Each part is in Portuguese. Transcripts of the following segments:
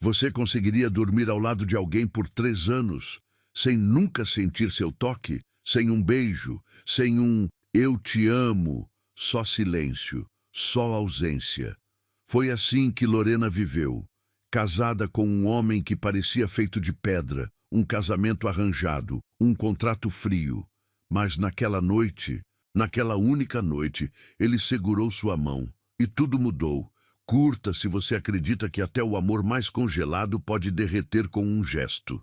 Você conseguiria dormir ao lado de alguém por 3 anos, sem nunca sentir seu toque, sem um beijo, sem um "eu te amo", só silêncio, só ausência. Foi assim que Lorena viveu, casada com um homem que parecia feito de pedra, um casamento arranjado, um contrato frio. Mas naquela noite, naquela única noite, ele segurou sua mão e tudo mudou. Curta se você acredita que até o amor mais congelado pode derreter com um gesto.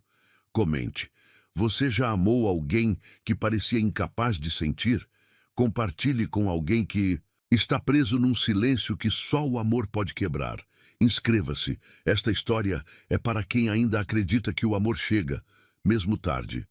Comente. Você já amou alguém que parecia incapaz de sentir? Compartilhe com alguém que está preso num silêncio que só o amor pode quebrar. Inscreva-se. Esta história é para quem ainda acredita que o amor chega, mesmo tarde.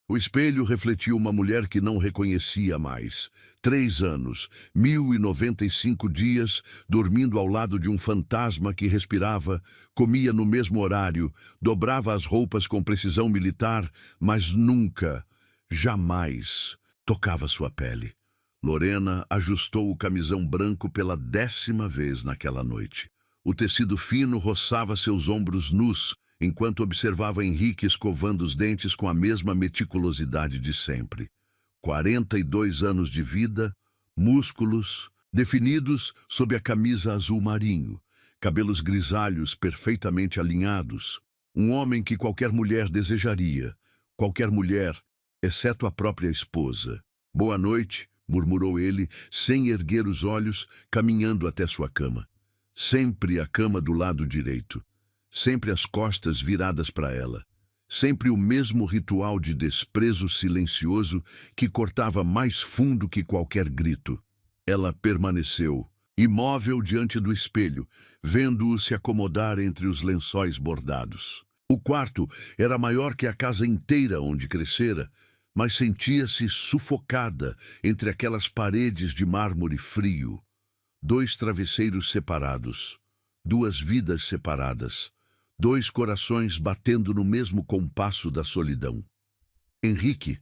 O espelho refletiu uma mulher que não reconhecia mais. 3 anos, 1095 dias, dormindo ao lado de um fantasma que respirava, comia no mesmo horário, dobrava as roupas com precisão militar, mas nunca, jamais, tocava sua pele. Lorena ajustou o camisão branco pela 10ª vez naquela noite. O tecido fino roçava seus ombros nus, enquanto observava Henrique escovando os dentes com a mesma meticulosidade de sempre. 42 anos de vida, músculos, definidos sob a camisa azul marinho, cabelos grisalhos perfeitamente alinhados. Um homem que qualquer mulher desejaria, qualquer mulher, exceto a própria esposa. "Boa noite", murmurou ele, sem erguer os olhos, caminhando até sua cama. Sempre a cama do lado direito. Sempre as costas viradas para ela. Sempre o mesmo ritual de desprezo silencioso que cortava mais fundo que qualquer grito. Ela permaneceu, imóvel diante do espelho, vendo-o se acomodar entre os lençóis bordados. O quarto era maior que a casa inteira onde crescera, mas sentia-se sufocada entre aquelas paredes de mármore frio. 2 travesseiros separados, 2 vidas separadas. 2 corações batendo no mesmo compasso da solidão. Henrique.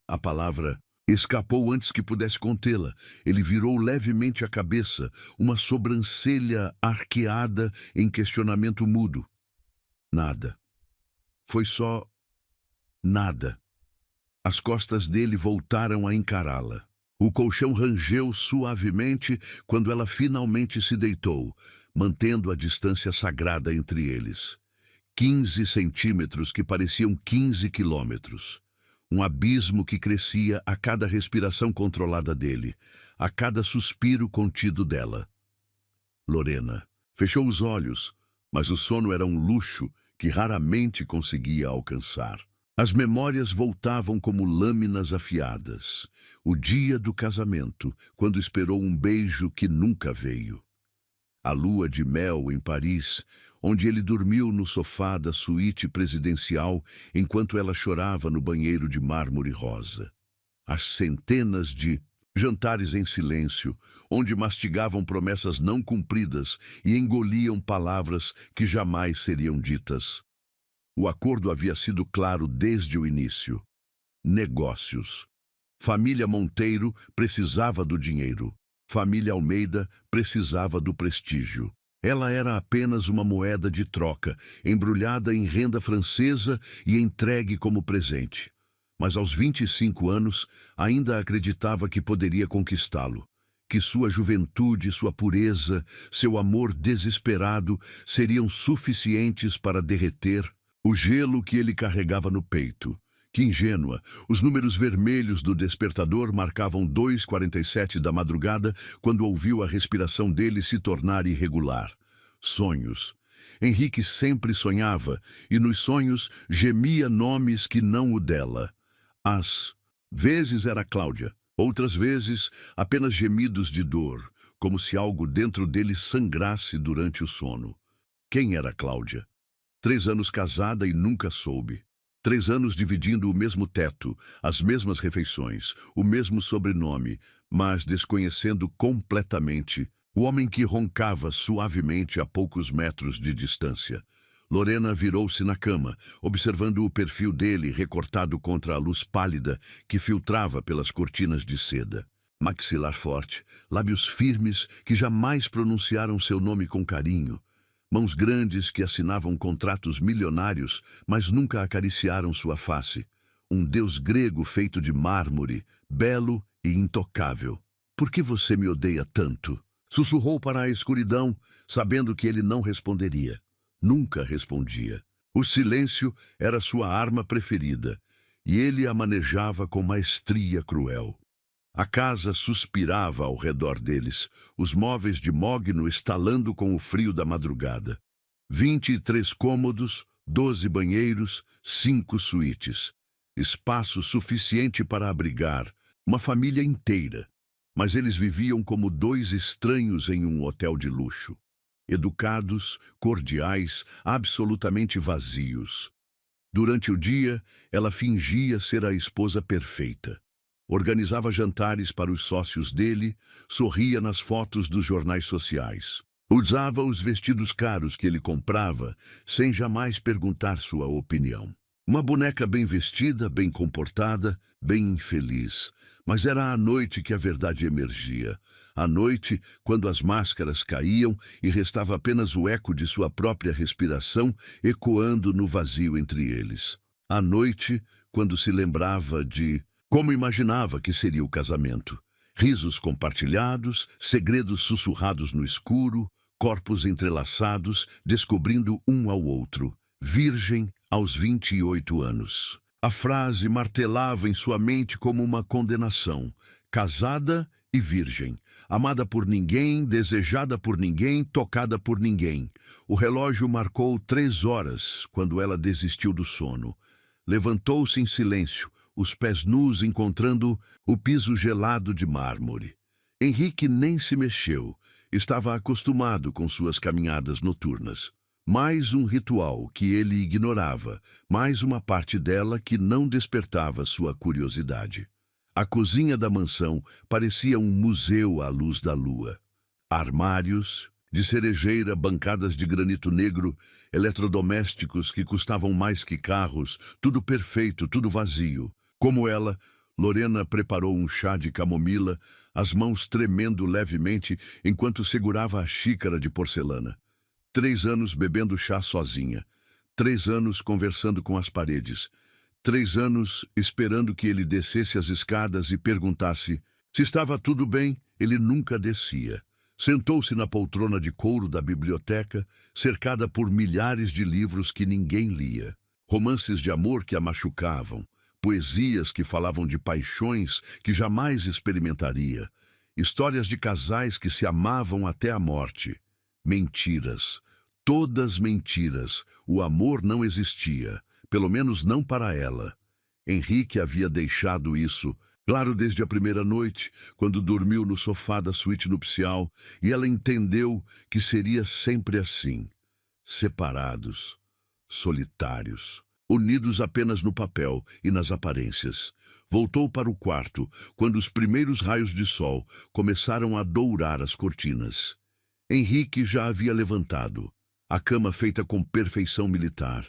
A palavra escapou antes que pudesse contê-la. Ele virou levemente a cabeça, uma sobrancelha arqueada em questionamento mudo. Nada. Foi só nada. As costas dele voltaram a encará-la. O colchão rangeu suavemente quando ela finalmente se deitou, mantendo a distância sagrada entre eles. 15 centímetros que pareciam 15 quilômetros. Um abismo que crescia a cada respiração controlada dele, a cada suspiro contido dela. Lorena fechou os olhos, mas o sono era um luxo que raramente conseguia alcançar. As memórias voltavam como lâminas afiadas. O dia do casamento, quando esperou um beijo que nunca veio. A lua de mel em Paris, onde ele dormiu no sofá da suíte presidencial enquanto ela chorava no banheiro de mármore rosa. As centenas de jantares em silêncio, onde mastigavam promessas não cumpridas e engoliam palavras que jamais seriam ditas. O acordo havia sido claro desde o início. Negócios. Família Monteiro precisava do dinheiro. Família Almeida precisava do prestígio. Ela era apenas uma moeda de troca, embrulhada em renda francesa e entregue como presente. Mas aos 25 anos, ainda acreditava que poderia conquistá-lo, que sua juventude, sua pureza, seu amor desesperado seriam suficientes para derreter o gelo que ele carregava no peito. Que ingênua! Os números vermelhos do despertador marcavam 2h47 da madrugada quando ouviu a respiração dele se tornar irregular. Sonhos. Henrique sempre sonhava, e nos sonhos gemia nomes que não o dela. Às vezes era Cláudia, outras vezes apenas gemidos de dor, como se algo dentro dele sangrasse durante o sono. Quem era Cláudia? 3 anos casada e nunca soube. 3 anos dividindo o mesmo teto, as mesmas refeições, o mesmo sobrenome, mas desconhecendo completamente o homem que roncava suavemente a poucos metros de distância. Lorena virou-se na cama, observando o perfil dele recortado contra a luz pálida que filtrava pelas cortinas de seda. Maxilar forte, lábios firmes que jamais pronunciaram seu nome com carinho, Mãos grandes que assinavam contratos milionários, mas nunca acariciaram sua face. Um deus grego feito de mármore, belo e intocável. Por que você me odeia tanto? Sussurrou para a escuridão, sabendo que ele não responderia. Nunca respondia. O silêncio era sua arma preferida, e ele a manejava com maestria cruel. A casa suspirava ao redor deles, os móveis de mogno estalando com o frio da madrugada. 23 cômodos, 12 banheiros, 5 suítes. Espaço suficiente para abrigar uma família inteira. Mas eles viviam como dois estranhos em um hotel de luxo. Educados, cordiais, absolutamente vazios. Durante o dia, ela fingia ser a esposa perfeita. Organizava jantares para os sócios dele, sorria nas fotos dos jornais sociais. Usava os vestidos caros que ele comprava, sem jamais perguntar sua opinião. Uma boneca bem vestida, bem comportada, bem infeliz. Mas era à noite que a verdade emergia. À noite, quando as máscaras caíam e restava apenas o eco de sua própria respiração ecoando no vazio entre eles. À noite, quando se lembrava de como imaginava que seria o casamento. Risos compartilhados, segredos sussurrados no escuro, corpos entrelaçados, descobrindo um ao outro. Virgem aos 28 anos. A frase martelava em sua mente como uma condenação. Casada e virgem. Amada por ninguém, desejada por ninguém, tocada por ninguém. O relógio marcou 3 horas quando ela desistiu do sono. Levantou-se em silêncio, os pés nus encontrando o piso gelado de mármore. Henrique nem se mexeu. Estava acostumado com suas caminhadas noturnas. Mais um ritual que ele ignorava, mais uma parte dela que não despertava sua curiosidade. A cozinha da mansão parecia um museu à luz da lua. Armários de cerejeira, bancadas de granito negro, eletrodomésticos que custavam mais que carros, tudo perfeito, tudo vazio. Como ela, Lorena preparou um chá de camomila, as mãos tremendo levemente enquanto segurava a xícara de porcelana. 3 anos bebendo chá sozinha. 3 anos conversando com as paredes. 3 anos esperando que ele descesse as escadas e perguntasse se estava tudo bem. Ele nunca descia. Sentou-se na poltrona de couro da biblioteca, cercada por milhares de livros que ninguém lia. Romances de amor que a machucavam. Poesias que falavam de paixões que jamais experimentaria. Histórias de casais que se amavam até a morte. Mentiras. Todas mentiras. O amor não existia. Pelo menos não para ela. Henrique havia deixado isso, claro, desde a primeira noite, quando dormiu no sofá da suíte nupcial, e ela entendeu que seria sempre assim. Separados. Solitários. Unidos apenas no papel e nas aparências. Voltou para o quarto, quando os primeiros raios de sol começaram a dourar as cortinas. Henrique já havia levantado, a cama feita com perfeição militar,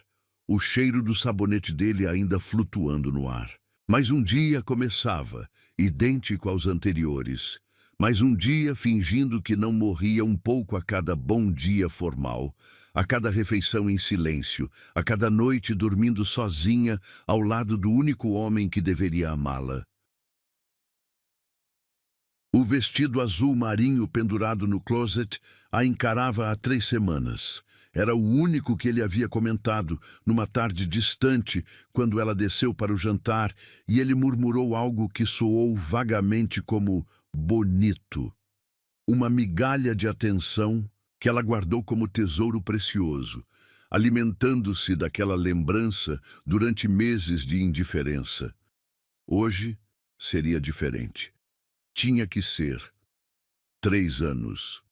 o cheiro do sabonete dele ainda flutuando no ar. Mas um dia começava, idêntico aos anteriores. Mas um dia fingindo que não morria um pouco a cada bom dia formal, a cada refeição em silêncio, a cada noite dormindo sozinha ao lado do único homem que deveria amá-la. O vestido azul marinho pendurado no closet a encarava há 3 semanas. Era o único que ele havia comentado numa tarde distante, quando ela desceu para o jantar, e ele murmurou algo que soou vagamente como bonito. Uma migalha de atenção que ela guardou como tesouro precioso, alimentando-se daquela lembrança durante meses de indiferença. Hoje seria diferente. Tinha que ser. 3 anos.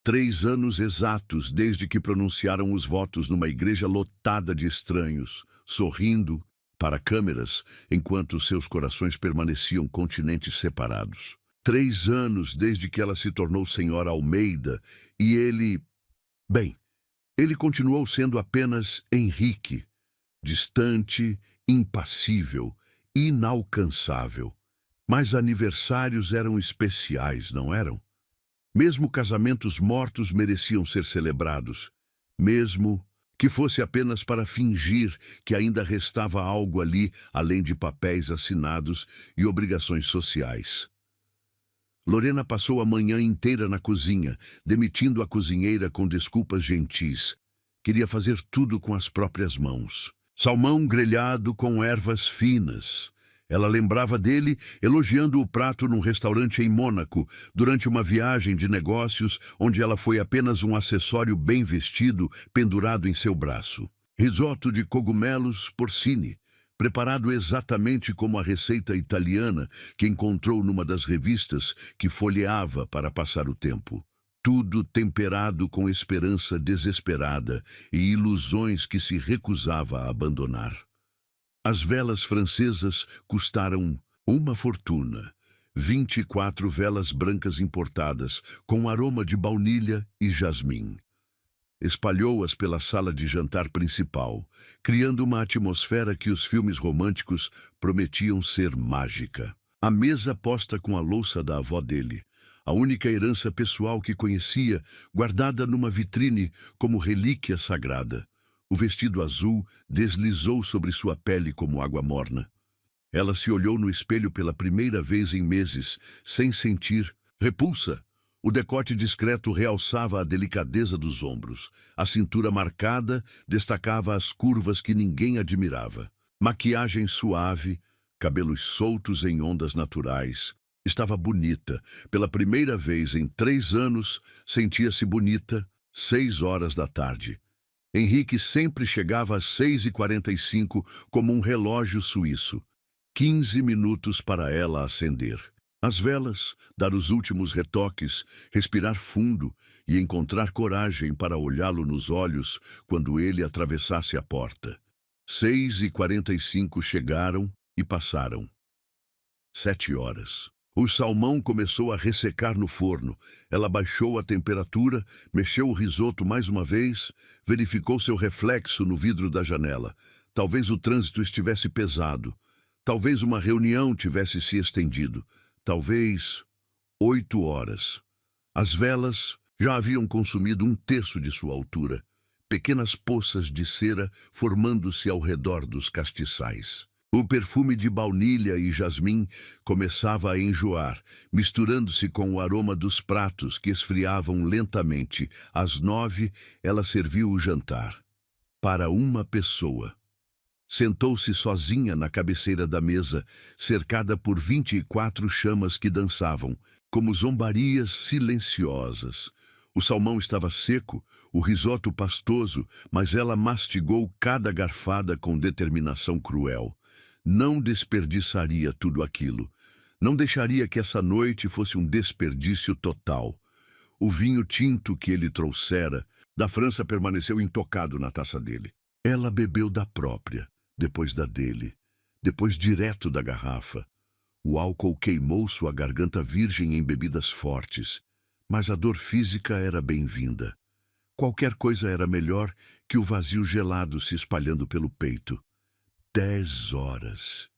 3 anos exatos desde que pronunciaram os votos numa igreja lotada de estranhos, sorrindo para câmeras, enquanto seus corações permaneciam continentes separados. 3 anos desde que ela se tornou senhora Almeida e ele... Bem, ele continuou sendo apenas Henrique, distante, impassível, inalcançável. Mas aniversários eram especiais, não eram? Mesmo casamentos mortos mereciam ser celebrados. mesmo que fosse apenas para fingir que ainda restava algo ali além de papéis assinados e obrigações sociais. Lorena passou a manhã inteira na cozinha, demitindo a cozinheira com desculpas gentis. Queria fazer tudo com as próprias mãos. Salmão grelhado com ervas finas. Ela lembrava dele elogiando o prato num restaurante em Mônaco, durante uma viagem de negócios onde ela foi apenas um acessório bem vestido pendurado em seu braço. Risoto de cogumelos porcini, preparado exatamente como a receita italiana que encontrou numa das revistas que folheava para passar o tempo. Tudo temperado com esperança desesperada e ilusões que se recusava a abandonar. As velas francesas custaram uma fortuna. 24 velas brancas importadas, com aroma de baunilha e jasmim. Espalhou-as pela sala de jantar principal, criando uma atmosfera que os filmes românticos prometiam ser mágica. A mesa posta com a louça da avó dele, a única herança pessoal que conhecia, guardada numa vitrine como relíquia sagrada. O vestido azul deslizou sobre sua pele como água morna. Ela se olhou no espelho pela primeira vez em meses, sem sentir repulsa. O decote discreto realçava a delicadeza dos ombros. A cintura marcada destacava as curvas que ninguém admirava. Maquiagem suave, cabelos soltos em ondas naturais. Estava bonita. Pela primeira vez em 3 anos, sentia-se bonita, 6 horas da tarde. Henrique sempre chegava às 6h45 como um relógio suíço. 15 minutos para ela acender. As velas, dar os últimos retoques, respirar fundo e encontrar coragem para olhá-lo nos olhos quando ele atravessasse a porta. 6h45 chegaram e passaram. 7 horas. O salmão começou a ressecar no forno. Ela baixou a temperatura, mexeu o risoto mais uma vez, verificou seu reflexo no vidro da janela. Talvez o trânsito estivesse pesado. Talvez uma reunião tivesse se estendido. Talvez 8 horas. As velas já haviam consumido 1/3 de sua altura. Pequenas poças de cera formando-se ao redor dos castiçais. O perfume de baunilha e jasmim começava a enjoar, misturando-se com o aroma dos pratos que esfriavam lentamente. Às 9, ela serviu o jantar. Para uma pessoa. Sentou-se sozinha na cabeceira da mesa, cercada por 24 chamas que dançavam, como zombarias silenciosas. O salmão estava seco, o risoto pastoso, mas ela mastigou cada garfada com determinação cruel. Não desperdiçaria tudo aquilo. Não deixaria que essa noite fosse um desperdício total. O vinho tinto que ele trouxera da França permaneceu intocado na taça dele. Ela bebeu da própria, depois da dele, depois direto da garrafa. O álcool queimou sua garganta virgem em bebidas fortes, mas a dor física era bem-vinda. Qualquer coisa era melhor que o vazio gelado se espalhando pelo peito. 10 horas.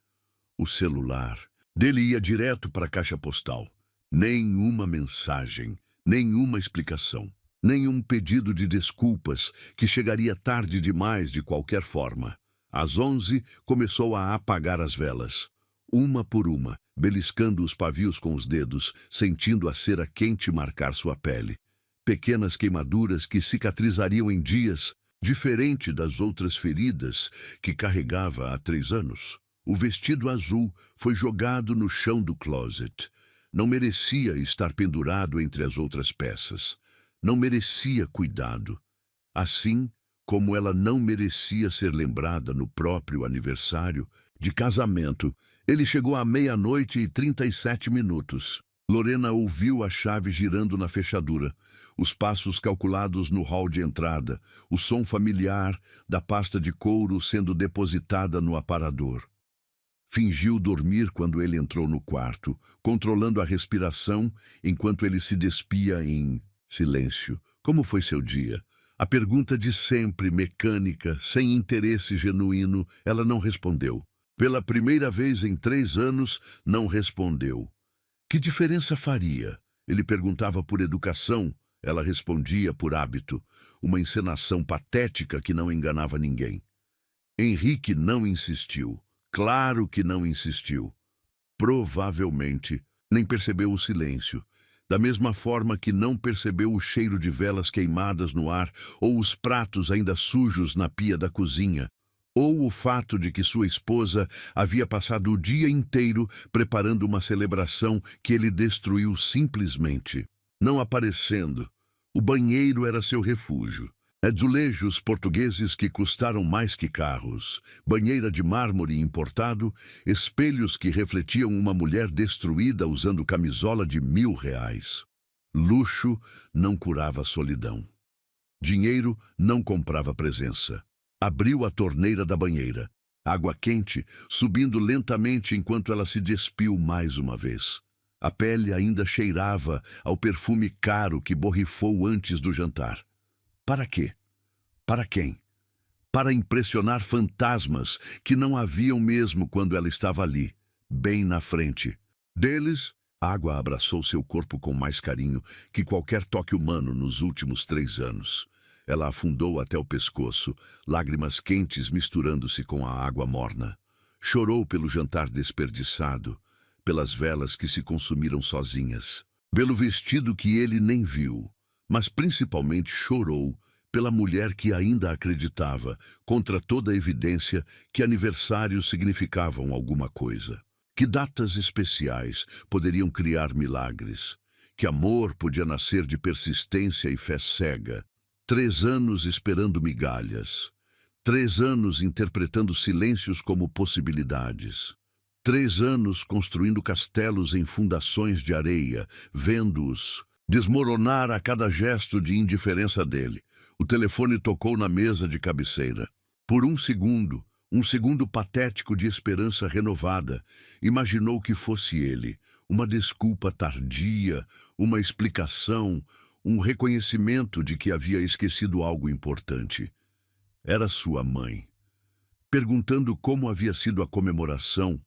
O celular dele ia direto para a caixa postal. Nenhuma mensagem, nenhuma explicação, nenhum pedido de desculpas que chegaria tarde demais de qualquer forma. Às 11, começou a apagar as velas, uma por uma, beliscando os pavios com os dedos, sentindo a cera quente marcar sua pele. Pequenas queimaduras que cicatrizariam em dias, diferente das outras feridas que carregava há 3 anos. O vestido azul foi jogado no chão do closet. Não merecia estar pendurado entre as outras peças. Não merecia cuidado. Assim como ela não merecia ser lembrada no próprio aniversário de casamento. Ele chegou à 00h37. Lorena ouviu a chave girando na fechadura, os passos calculados no hall de entrada, o som familiar da pasta de couro sendo depositada no aparador. Fingiu dormir quando ele entrou no quarto, controlando a respiração enquanto ele se despia em silêncio. Como foi seu dia? A pergunta de sempre, mecânica, sem interesse genuíno, ela não respondeu. Pela primeira vez em 3 anos, não respondeu. Que diferença faria? Ele perguntava por educação. Ela respondia por hábito, uma encenação patética que não enganava ninguém. Henrique não insistiu. Claro que não insistiu. Provavelmente nem percebeu o silêncio, da mesma forma que não percebeu o cheiro de velas queimadas no ar ou os pratos ainda sujos na pia da cozinha, ou o fato de que sua esposa havia passado o dia inteiro preparando uma celebração que ele destruiu simplesmente, não aparecendo. O banheiro era seu refúgio. Azulejos portugueses que custaram mais que carros, banheira de mármore importado, espelhos que refletiam uma mulher destruída usando camisola de R$ 1.000. Luxo não curava a solidão. Dinheiro não comprava presença. Abriu a torneira da banheira. Água quente subindo lentamente enquanto ela se despiu mais uma vez. A pele ainda cheirava ao perfume caro que borrifou antes do jantar. Para quê? Para quem? Para impressionar fantasmas que não haviam mesmo quando ela estava ali, bem na frente deles. A água abraçou seu corpo com mais carinho que qualquer toque humano nos últimos 3 anos. Ela afundou até o pescoço, lágrimas quentes misturando-se com a água morna. Chorou pelo jantar desperdiçado, pelas velas que se consumiram sozinhas, pelo vestido que ele nem viu, mas principalmente chorou pela mulher que ainda acreditava, contra toda evidência, que aniversários significavam alguma coisa, que datas especiais poderiam criar milagres, que amor podia nascer de persistência e fé cega. 3 anos esperando migalhas, 3 anos interpretando silêncios como possibilidades, 3 anos construindo castelos em fundações de areia, vendo-os desmoronar a cada gesto de indiferença dele. O telefone tocou na mesa de cabeceira. Por um segundo patético de esperança renovada, imaginou que fosse ele, uma desculpa tardia, uma explicação, um reconhecimento de que havia esquecido algo importante. Era sua mãe. Perguntando como havia sido a comemoração,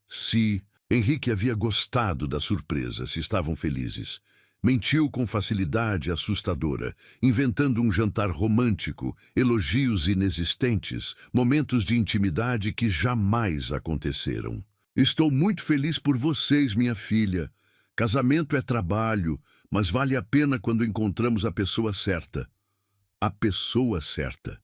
se Henrique havia gostado da surpresa, se estavam felizes. Mentiu com facilidade assustadora, inventando um jantar romântico, elogios inexistentes, momentos de intimidade que jamais aconteceram. Estou muito feliz por vocês, minha filha. Casamento é trabalho, mas vale a pena quando encontramos a pessoa certa. A pessoa certa.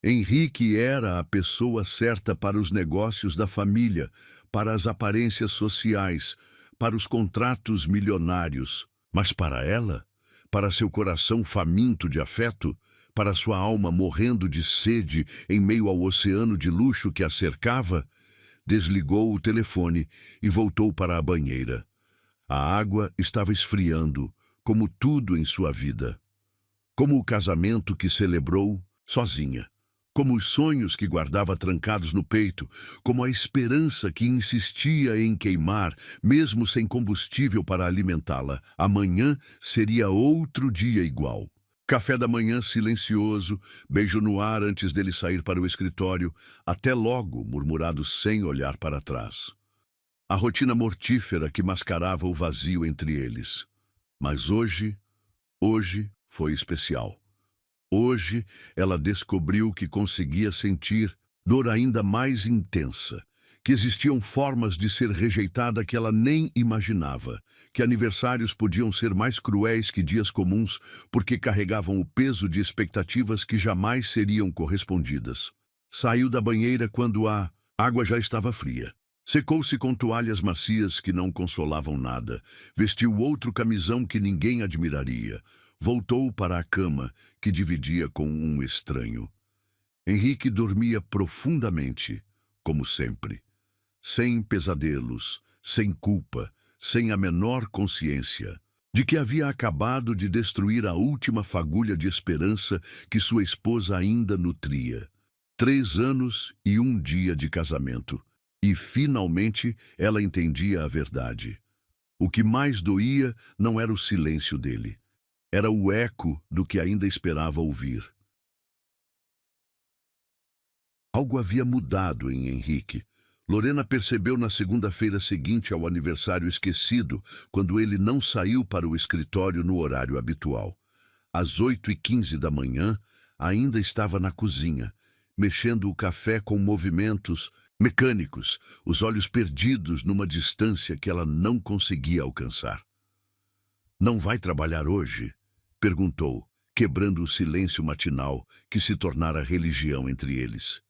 Henrique era a pessoa certa para os negócios da família, para as aparências sociais, para os contratos milionários. Mas para ela, para seu coração faminto de afeto, para sua alma morrendo de sede em meio ao oceano de luxo que a cercava, desligou o telefone e voltou para a banheira. A água estava esfriando, como tudo em sua vida. Como o casamento que celebrou sozinha. Como os sonhos que guardava trancados no peito, como a esperança que insistia em queimar, mesmo sem combustível para alimentá-la. Amanhã seria outro dia igual. Café da manhã silencioso, beijo no ar antes dele sair para o escritório, até logo, murmurado sem olhar para trás. A rotina mortífera que mascarava o vazio entre eles. Mas hoje foi especial. Hoje, ela descobriu que conseguia sentir dor ainda mais intensa, que existiam formas de ser rejeitada que ela nem imaginava, que aniversários podiam ser mais cruéis que dias comuns porque carregavam o peso de expectativas que jamais seriam correspondidas. Saiu da banheira quando a água já estava fria. Secou-se com toalhas macias que não consolavam nada. Vestiu outro camisão que ninguém admiraria. Voltou para a cama, que dividia com um estranho. Henrique dormia profundamente, como sempre. Sem pesadelos, sem culpa, sem a menor consciência de que havia acabado de destruir a última fagulha de esperança que sua esposa ainda nutria. 3 anos e 1 dia de casamento. E, finalmente, ela entendia a verdade. O que mais doía não era o silêncio dele. Era o eco do que ainda esperava ouvir. Algo havia mudado em Henrique. Lorena percebeu na segunda-feira seguinte ao aniversário esquecido, quando ele não saiu para o escritório no horário habitual. Às 8h15 da manhã, ainda estava na cozinha, mexendo o café com movimentos mecânicos, os olhos perdidos numa distância que ela não conseguia alcançar. "Não vai trabalhar hoje?" perguntou, quebrando o silêncio matinal que se tornara religião entre eles.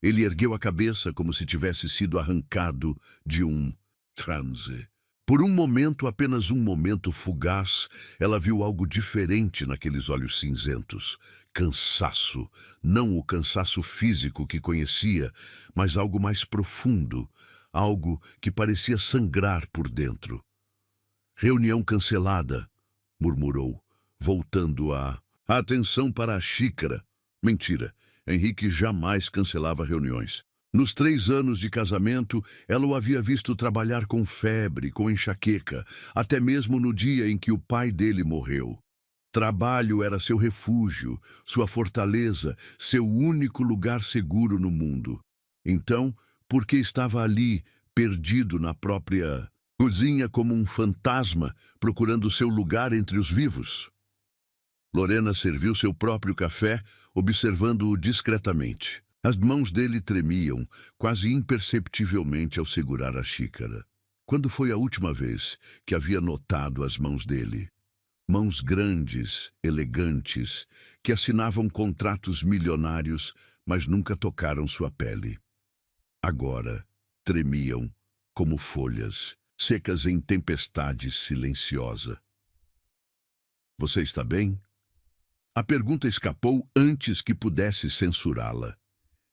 Ele ergueu a cabeça como se tivesse sido arrancado de um transe. Por um momento, apenas um momento fugaz, ela viu algo diferente naqueles olhos cinzentos. Cansaço, não o cansaço físico que conhecia, mas algo mais profundo, algo que parecia sangrar por dentro. "Reunião cancelada", murmurou, voltando a atenção para a xícara. Mentira, Henrique jamais cancelava reuniões. Nos 3 anos de casamento, ela o havia visto trabalhar com febre, com enxaqueca, até mesmo no dia em que o pai dele morreu. Trabalho era seu refúgio, sua fortaleza, seu único lugar seguro no mundo. Então, por que estava ali, perdido na própria cozinha como um fantasma, procurando seu lugar entre os vivos? Lorena serviu seu próprio café, observando-o discretamente. As mãos dele tremiam, quase imperceptivelmente ao segurar a xícara. Quando foi a última vez que havia notado as mãos dele? Mãos grandes, elegantes, que assinavam contratos milionários, mas nunca tocaram sua pele. Agora tremiam como folhas, secas em tempestade silenciosa. "Você está bem?" A pergunta escapou antes que pudesse censurá-la.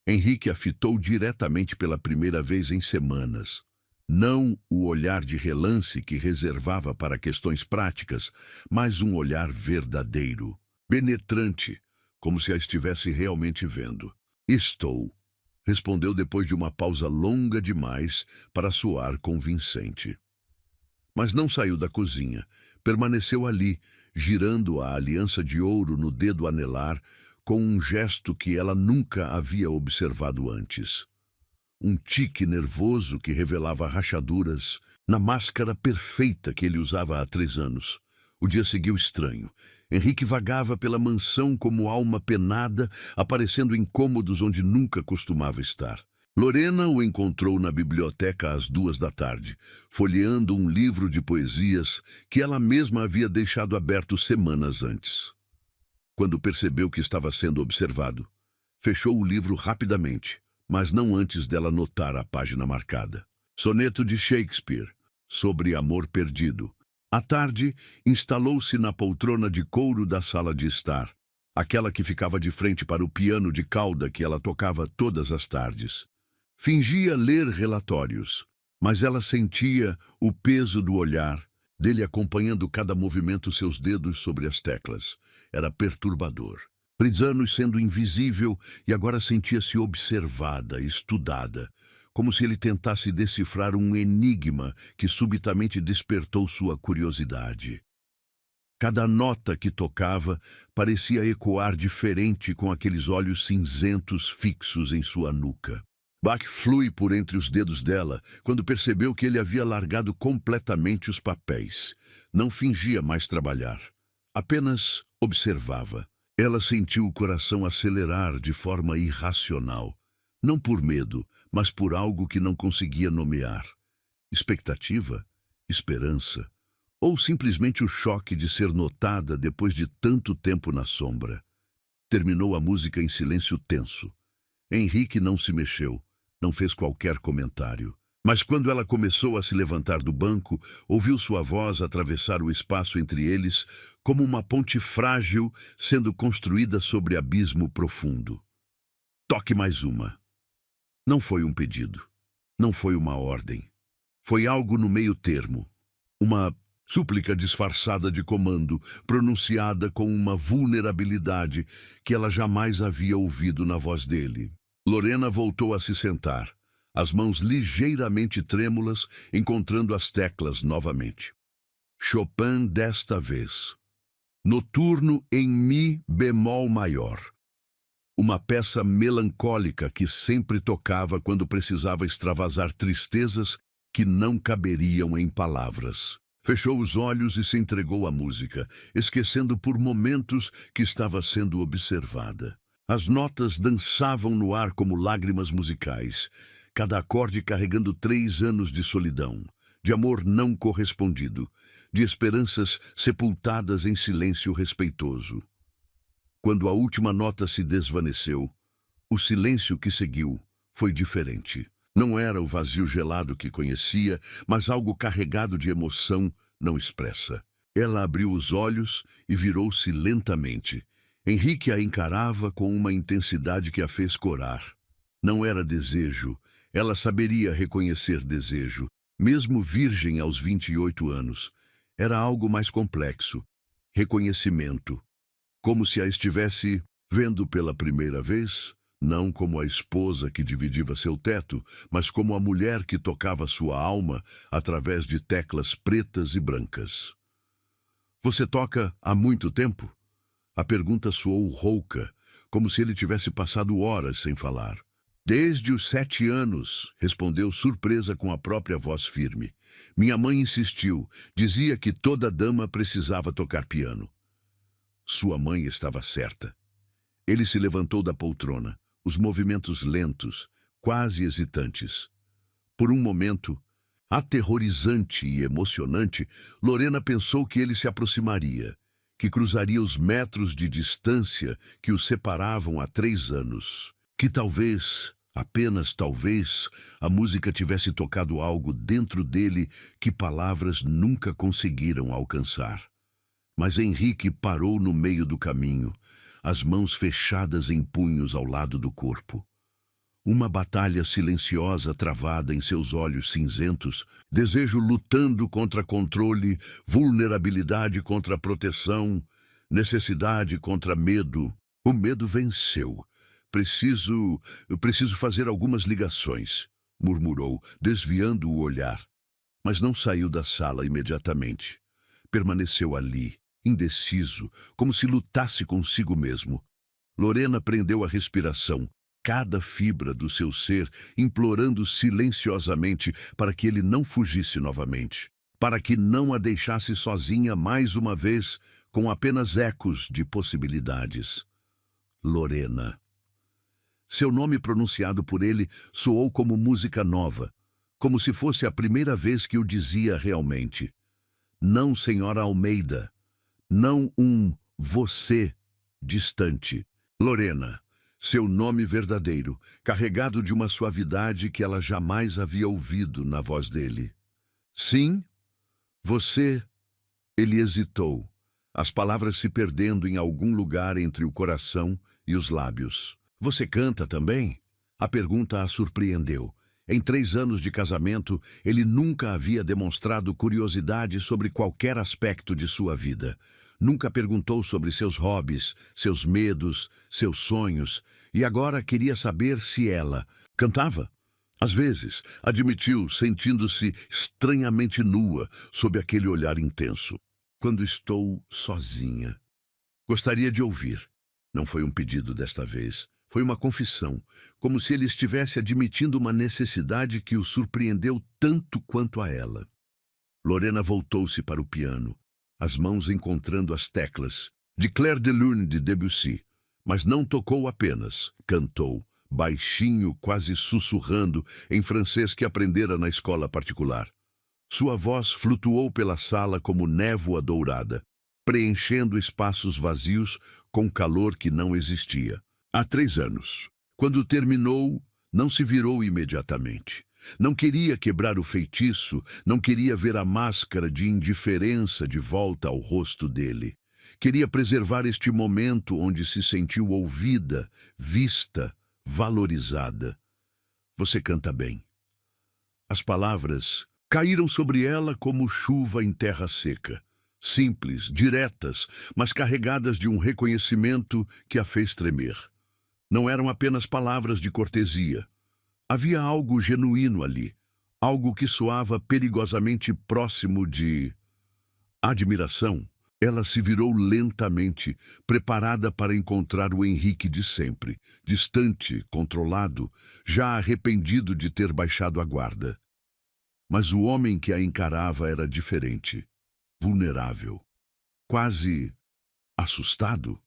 Henrique a fitou diretamente pela primeira vez em semanas. Não o olhar de relance que reservava para questões práticas, mas um olhar verdadeiro, penetrante, como se a estivesse realmente vendo. "Estou", respondeu depois de uma pausa longa demais para soar convincente. Mas não saiu da cozinha, permaneceu ali, girando a aliança de ouro no dedo anelar, com um gesto que ela nunca havia observado antes. Um tique nervoso que revelava rachaduras na máscara perfeita que ele usava há 3 anos. O dia seguiu estranho. Henrique vagava pela mansão como alma penada, aparecendo em cômodos onde nunca costumava estar. Lorena o encontrou na biblioteca às 2 da tarde, folheando um livro de poesias que ela mesma havia deixado aberto semanas antes. Quando percebeu que estava sendo observado, fechou o livro rapidamente, mas não antes dela notar a página marcada. Soneto de Shakespeare, sobre amor perdido. À tarde, instalou-se na poltrona de couro da sala de estar, aquela que ficava de frente para o piano de cauda que ela tocava todas as tardes. Fingia ler relatórios, mas ela sentia o peso do olhar, dele acompanhando cada movimento seus dedos sobre as teclas. Era perturbador. 3 anos sendo invisível e agora sentia-se observada, estudada, como se ele tentasse decifrar um enigma que subitamente despertou sua curiosidade. Cada nota que tocava parecia ecoar diferente com aqueles olhos cinzentos fixos em sua nuca. Bach flui por entre os dedos dela quando percebeu que ele havia largado completamente os papéis. Não fingia mais trabalhar. Apenas observava. Ela sentiu o coração acelerar de forma irracional. Não por medo, mas por algo que não conseguia nomear. Expectativa? Esperança? Ou simplesmente o choque de ser notada depois de tanto tempo na sombra? Terminou a música em silêncio tenso. Henrique não se mexeu, não fez qualquer comentário. Mas quando ela começou a se levantar do banco, ouviu sua voz atravessar o espaço entre eles como uma ponte frágil sendo construída sobre abismo profundo. "Toque mais uma." Não foi um pedido. Não foi uma ordem. Foi algo no meio termo. Uma súplica disfarçada de comando, pronunciada com uma vulnerabilidade que ela jamais havia ouvido na voz dele. Lorena voltou a se sentar, as mãos ligeiramente trêmulas, encontrando as teclas novamente. Chopin desta vez. Noturno em Mi bemol maior. Uma peça melancólica que sempre tocava quando precisava extravasar tristezas que não caberiam em palavras. Fechou os olhos e se entregou à música, esquecendo por momentos que estava sendo observada. As notas dançavam no ar como lágrimas musicais, cada acorde carregando 3 anos de solidão, de amor não correspondido, de esperanças sepultadas em silêncio respeitoso. Quando a última nota se desvaneceu, o silêncio que seguiu foi diferente. Não era o vazio gelado que conhecia, mas algo carregado de emoção não expressa. Ela abriu os olhos e virou-se lentamente. Henrique a encarava com uma intensidade que a fez corar. Não era desejo. Ela saberia reconhecer desejo, mesmo virgem aos 28 anos. Era algo mais complexo. Reconhecimento. Como se a estivesse vendo pela primeira vez, não como a esposa que dividia seu teto, mas como a mulher que tocava sua alma através de teclas pretas e brancas. Você toca há muito tempo? A pergunta soou rouca, como se ele tivesse passado horas sem falar. Desde os 7 anos, respondeu surpresa com a própria voz firme. Minha mãe insistiu, dizia que toda dama precisava tocar piano. Sua mãe estava certa. Ele se levantou da poltrona, os movimentos lentos, quase hesitantes. Por um momento, aterrorizante e emocionante, Lorena pensou que ele se aproximaria, que cruzaria os metros de distância que os separavam há 3 anos. Que talvez, apenas talvez, a música tivesse tocado algo dentro dele que palavras nunca conseguiram alcançar. Mas Henrique parou no meio do caminho, as mãos fechadas em punhos ao lado do corpo. Uma batalha silenciosa travada em seus olhos cinzentos, desejo lutando contra controle, vulnerabilidade contra proteção, necessidade contra medo. O medo venceu. Preciso fazer algumas ligações, murmurou, desviando o olhar. Mas não saiu da sala imediatamente. Permaneceu ali, indeciso, como se lutasse consigo mesmo. Lorena prendeu a respiração, cada fibra do seu ser, implorando silenciosamente para que ele não fugisse novamente, para que não a deixasse sozinha mais uma vez, com apenas ecos de possibilidades. Lorena. Seu nome pronunciado por ele soou como música nova, como se fosse a primeira vez que o dizia realmente. Não, senhora Almeida. Não um você distante. Lorena, seu nome verdadeiro, carregado de uma suavidade que ela jamais havia ouvido na voz dele. Sim, você... Ele hesitou, as palavras se perdendo em algum lugar entre o coração e os lábios. Você canta também? A pergunta a surpreendeu. Em 3 anos de casamento, ele nunca havia demonstrado curiosidade sobre qualquer aspecto de sua vida. Nunca perguntou sobre seus hobbies, seus medos, seus sonhos, e agora queria saber se ela cantava. Às vezes, admitiu, sentindo-se estranhamente nua sob aquele olhar intenso. Quando estou sozinha. Gostaria de ouvir. Não foi um pedido desta vez. Foi uma confissão, como se ele estivesse admitindo uma necessidade que o surpreendeu tanto quanto a ela. Lorena voltou-se para o piano, as mãos encontrando as teclas, de Clair de Lune de Debussy, mas não tocou apenas, cantou, baixinho, quase sussurrando, em francês que aprendera na escola particular. Sua voz flutuou pela sala como névoa dourada, preenchendo espaços vazios com calor que não existia. Há 3 anos. Quando terminou, não se virou imediatamente. Não queria quebrar o feitiço, não queria ver a máscara de indiferença de volta ao rosto dele. Queria preservar este momento onde se sentiu ouvida, vista, valorizada. Você canta bem. As palavras caíram sobre ela como chuva em terra seca. Simples, diretas, mas carregadas de um reconhecimento que a fez tremer. Não eram apenas palavras de cortesia. Havia algo genuíno ali, algo que soava perigosamente próximo de admiração. Ela se virou lentamente, preparada para encontrar o Henrique de sempre, distante, controlado, já arrependido de ter baixado a guarda. Mas o homem que a encarava era diferente. vulnerável, quase assustado.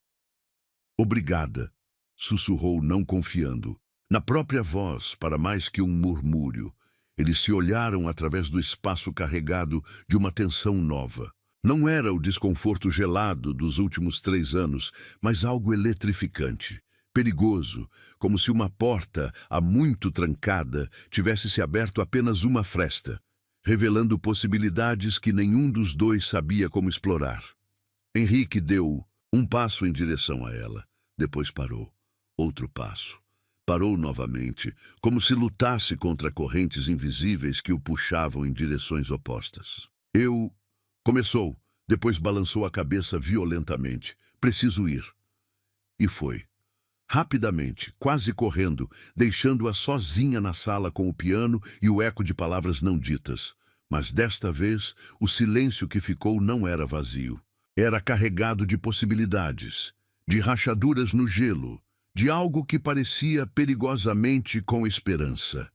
Obrigada, sussurrou não confiando. Na própria voz, para mais que um murmúrio, eles se olharam através do espaço carregado de uma tensão nova. Não era o desconforto gelado dos últimos 3 anos, mas algo eletrificante, perigoso, como se uma porta, há muito trancada, tivesse se aberto apenas uma fresta, revelando possibilidades que nenhum dos dois sabia como explorar. Henrique deu um passo em direção a ela, depois parou. Outro passo. Parou novamente, como se lutasse contra correntes invisíveis que o puxavam em direções opostas. Eu... Começou, depois balançou a cabeça violentamente. Preciso ir. E foi. Rapidamente, quase correndo, deixando-a sozinha na sala com o piano e o eco de palavras não ditas. Mas desta vez, o silêncio que ficou não era vazio. Era carregado de possibilidades, de rachaduras no gelo, de algo que parecia perigosamente com esperança.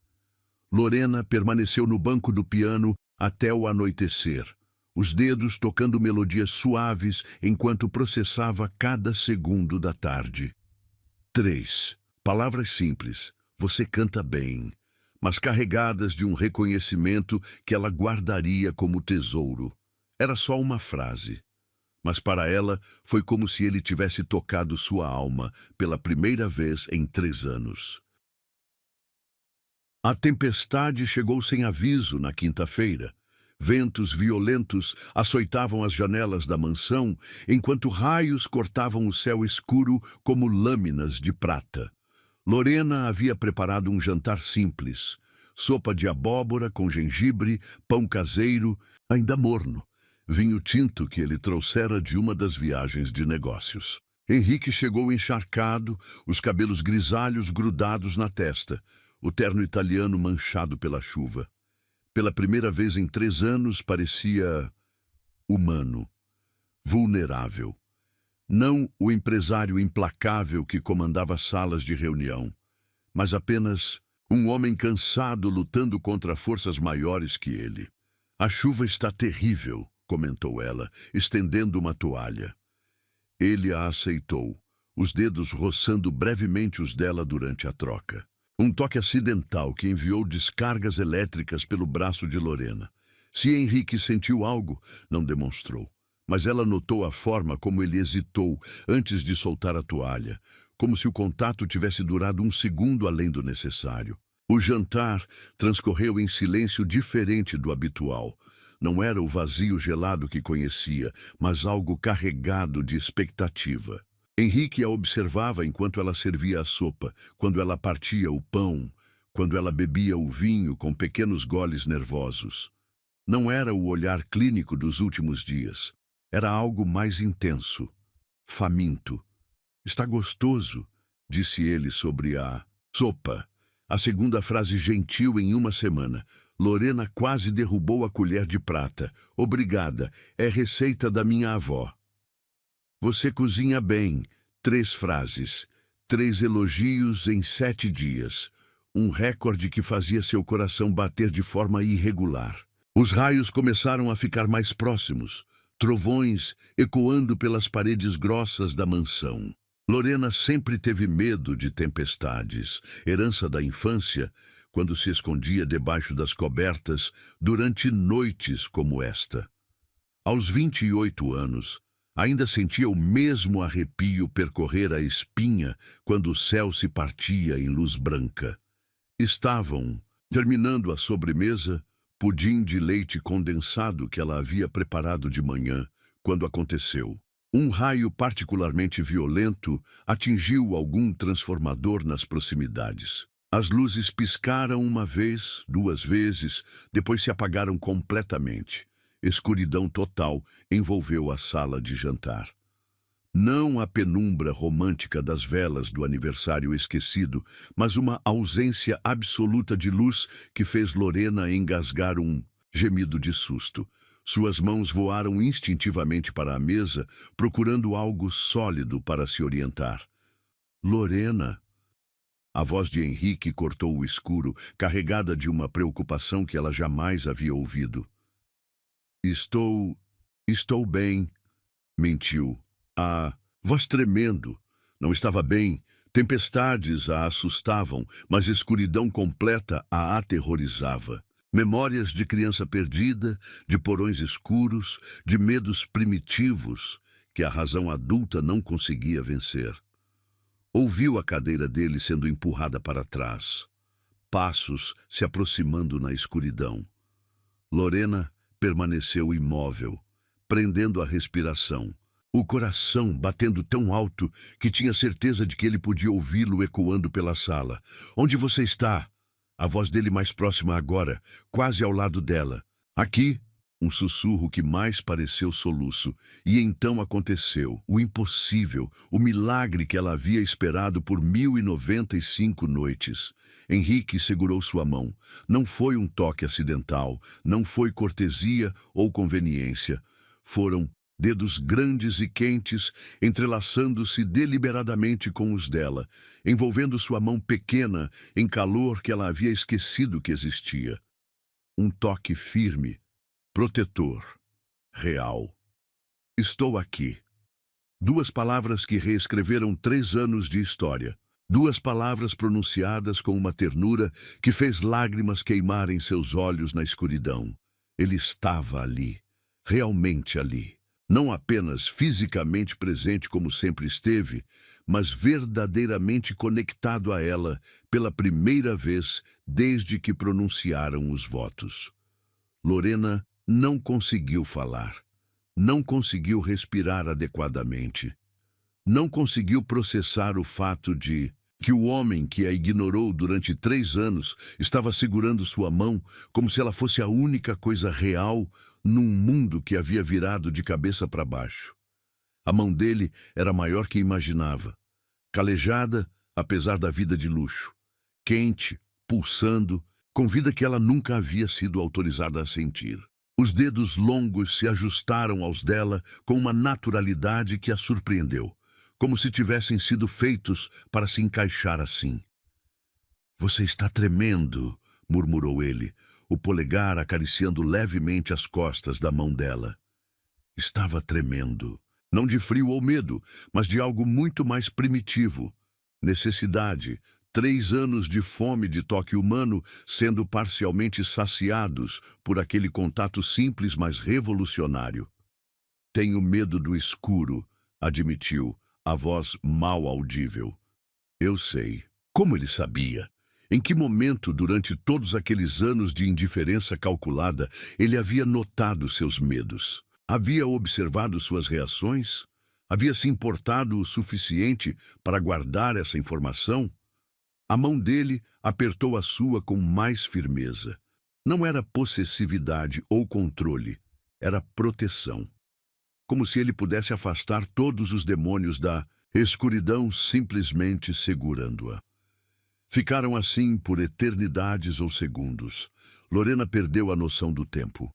Lorena permaneceu no banco do piano até o anoitecer, os dedos tocando melodias suaves enquanto processava cada segundo da tarde. 3. Palavras simples. Você canta bem, mas carregadas de um reconhecimento que ela guardaria como tesouro. Era só uma frase. Mas para ela foi como se ele tivesse tocado sua alma pela primeira vez em 3 anos. A tempestade chegou sem aviso na quinta-feira. Ventos violentos açoitavam as janelas da mansão, enquanto raios cortavam o céu escuro como lâminas de prata. Lorena havia preparado um jantar simples. Sopa de abóbora com gengibre, pão caseiro, ainda morno. Vinho tinto que ele trouxera de uma das viagens de negócios. Henrique chegou encharcado, os cabelos grisalhos grudados na testa, o terno italiano manchado pela chuva. Pela primeira vez em 3 anos, parecia humano, vulnerável. Não o empresário implacável que comandava salas de reunião, mas apenas um homem cansado lutando contra forças maiores que ele. A chuva está terrível, comentou ela, estendendo uma toalha. Ele a aceitou, os dedos roçando brevemente os dela durante a troca. Um toque acidental que enviou descargas elétricas pelo braço de Lorena. Se Henrique sentiu algo, não demonstrou. Mas ela notou a forma como ele hesitou antes de soltar a toalha, como se o contato tivesse durado 1 segundo além do necessário. O jantar transcorreu em silêncio diferente do habitual. Não era o vazio gelado que conhecia, mas algo carregado de expectativa. Henrique a observava enquanto ela servia a sopa, quando ela partia o pão, quando ela bebia o vinho com pequenos goles nervosos. Não era o olhar clínico dos últimos dias. Era algo mais intenso, faminto. Está gostoso, disse ele sobre a sopa. A segunda frase gentil em 1 semana. Lorena quase derrubou a colher de prata. Obrigada, é receita da minha avó. Você cozinha bem. 3 frases, 3 elogios em 7 dias. Um recorde que fazia seu coração bater de forma irregular. Os raios começaram a ficar mais próximos, trovões ecoando pelas paredes grossas da mansão. Lorena sempre teve medo de tempestades, herança da infância, quando se escondia debaixo das cobertas durante noites como esta. Aos 28 anos, ainda sentia o mesmo arrepio percorrer a espinha quando o céu se partia em luz branca. Estavam, terminando a sobremesa, pudim de leite condensado que ela havia preparado de manhã, quando aconteceu. Um raio particularmente violento atingiu algum transformador nas proximidades. As luzes piscaram 1 vez, 2 vezes, depois se apagaram completamente. Escuridão total envolveu a sala de jantar. Não a penumbra romântica das velas do aniversário esquecido, mas uma ausência absoluta de luz que fez Lorena engasgar um gemido de susto. Suas mãos voaram instintivamente para a mesa, procurando algo sólido para se orientar. Lorena! A voz de Henrique cortou o escuro, carregada de uma preocupação que ela jamais havia ouvido. Estou Estou bem, mentiu. A voz tremendo. Não estava bem. Tempestades a assustavam, mas escuridão completa a aterrorizava. Memórias de criança perdida, de porões escuros, de medos primitivos que a razão adulta não conseguia vencer. Ouviu a cadeira dele sendo empurrada para trás. Passos se aproximando na escuridão. Lorena permaneceu imóvel, prendendo a respiração. O coração batendo tão alto que tinha certeza de que ele podia ouvi-lo ecoando pela sala. Onde você está? A voz dele mais próxima agora, quase ao lado dela. Aqui, um sussurro que mais pareceu soluço. E então aconteceu, o impossível, o milagre que ela havia esperado por 1095 noites. Henrique segurou sua mão. Não foi um toque acidental, não foi cortesia ou conveniência. Foram dedos grandes e quentes, entrelaçando-se deliberadamente com os dela, envolvendo sua mão pequena em calor que ela havia esquecido que existia. Um toque firme, protetor, real. Estou aqui. Duas palavras que reescreveram 3 anos de história. Duas palavras pronunciadas com uma ternura que fez lágrimas queimarem seus olhos na escuridão. Ele estava ali, realmente ali. Não apenas fisicamente presente como sempre esteve, mas verdadeiramente conectado a ela pela primeira vez desde que pronunciaram os votos. Lorena não conseguiu falar, não conseguiu respirar adequadamente, não conseguiu processar o fato de que o homem que a ignorou durante 3 anos estava segurando sua mão como se ela fosse a única coisa real num mundo que havia virado de cabeça para baixo. A mão dele era maior que imaginava, calejada apesar da vida de luxo, quente, pulsando, com vida que ela nunca havia sido autorizada a sentir. Os dedos longos se ajustaram aos dela com uma naturalidade que a surpreendeu, como se tivessem sido feitos para se encaixar assim. Você está tremendo, murmurou ele, o polegar acariciando levemente as costas da mão dela. Estava tremendo, não de frio ou medo, mas de algo muito mais primitivo. Necessidade, 3 anos de fome de toque humano sendo parcialmente saciados por aquele contato simples mas revolucionário. Tenho medo do escuro, admitiu, a voz mal audível. Eu sei. Como ele sabia? Em que momento, durante todos aqueles anos de indiferença calculada, ele havia notado seus medos? Havia observado suas reações? Havia se importado o suficiente para guardar essa informação? A mão dele apertou a sua com mais firmeza. Não era possessividade ou controle, era proteção. Como se ele pudesse afastar todos os demônios da escuridão simplesmente segurando-a. Ficaram assim por eternidades ou segundos. Lorena perdeu a noção do tempo.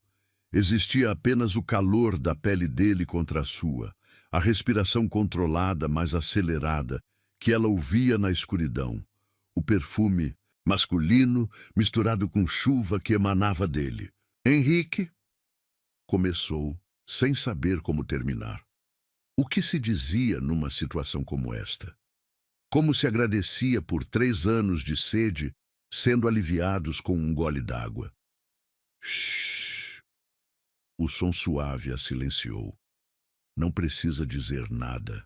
Existia apenas o calor da pele dele contra a sua, a respiração controlada, mas acelerada, que ela ouvia na escuridão. O perfume masculino misturado com chuva que emanava dele. Henrique começou, sem saber como terminar. O que se dizia numa situação como esta? Como se agradecia por 3 anos de sede, sendo aliviados com um gole d'água. Shhh! O som suave a silenciou. Não precisa dizer nada.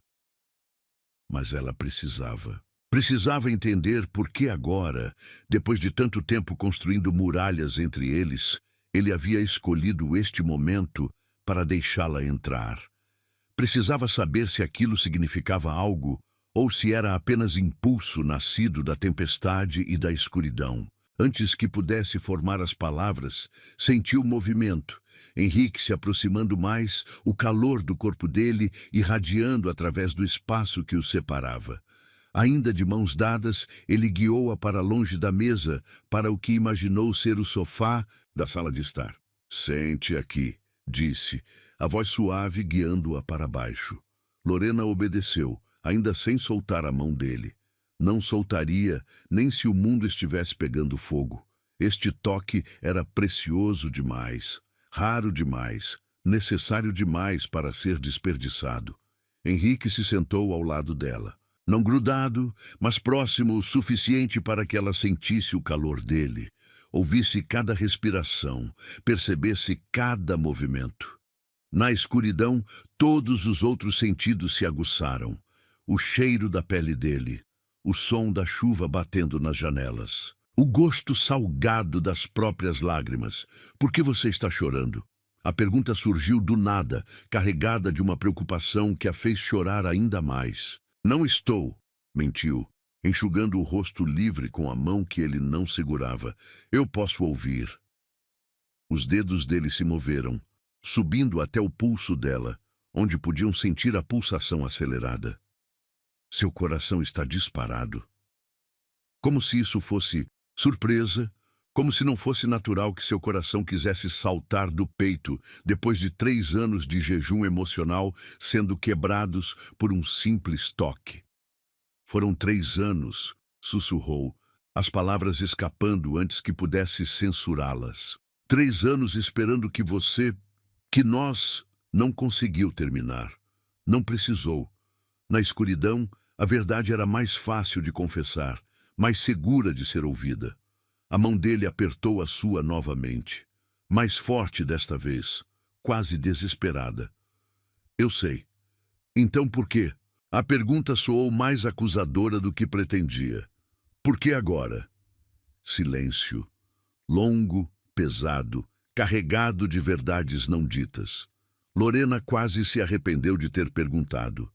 Mas ela precisava. Precisava entender por que agora, depois de tanto tempo construindo muralhas entre eles, ele havia escolhido este momento para deixá-la entrar. Precisava saber se aquilo significava algo ou se era apenas impulso nascido da tempestade e da escuridão. Antes que pudesse formar as palavras, sentiu o movimento. Henrique se aproximando mais, o calor do corpo dele irradiando através do espaço que os separava. Ainda de mãos dadas, ele guiou-a para longe da mesa, para o que imaginou ser o sofá da sala de estar. Sente aqui, disse, a voz suave guiando-a para baixo. Lorena obedeceu, ainda sem soltar a mão dele. Não soltaria, nem se o mundo estivesse pegando fogo. Este toque era precioso demais, raro demais, necessário demais para ser desperdiçado. Henrique se sentou ao lado dela. Não grudado, mas próximo o suficiente para que ela sentisse o calor dele, ouvisse cada respiração, percebesse cada movimento. Na escuridão, todos os outros sentidos se aguçaram. O cheiro da pele dele, o som da chuva batendo nas janelas, o gosto salgado das próprias lágrimas. Por que você está chorando? A pergunta surgiu do nada, carregada de uma preocupação que a fez chorar ainda mais. Não estou, mentiu, enxugando o rosto livre com a mão que ele não segurava. Eu posso ouvir. Os dedos dele se moveram, subindo até o pulso dela, onde podiam sentir a pulsação acelerada. Seu coração está disparado. Como se isso fosse surpresa, como se não fosse natural que seu coração quisesse saltar do peito depois de 3 anos de jejum emocional sendo quebrados por um simples toque. Foram 3 anos, sussurrou, as palavras escapando antes que pudesse censurá-las. 3 anos esperando que nós não conseguiu terminar. Não precisou. Na escuridão, a verdade era mais fácil de confessar, mais segura de ser ouvida. A mão dele apertou a sua novamente, mais forte desta vez, quase desesperada. Eu sei. Então por quê? A pergunta soou mais acusadora do que pretendia. Por que agora? Silêncio. Longo, pesado, carregado de verdades não ditas. Lorena quase se arrependeu de ter perguntado.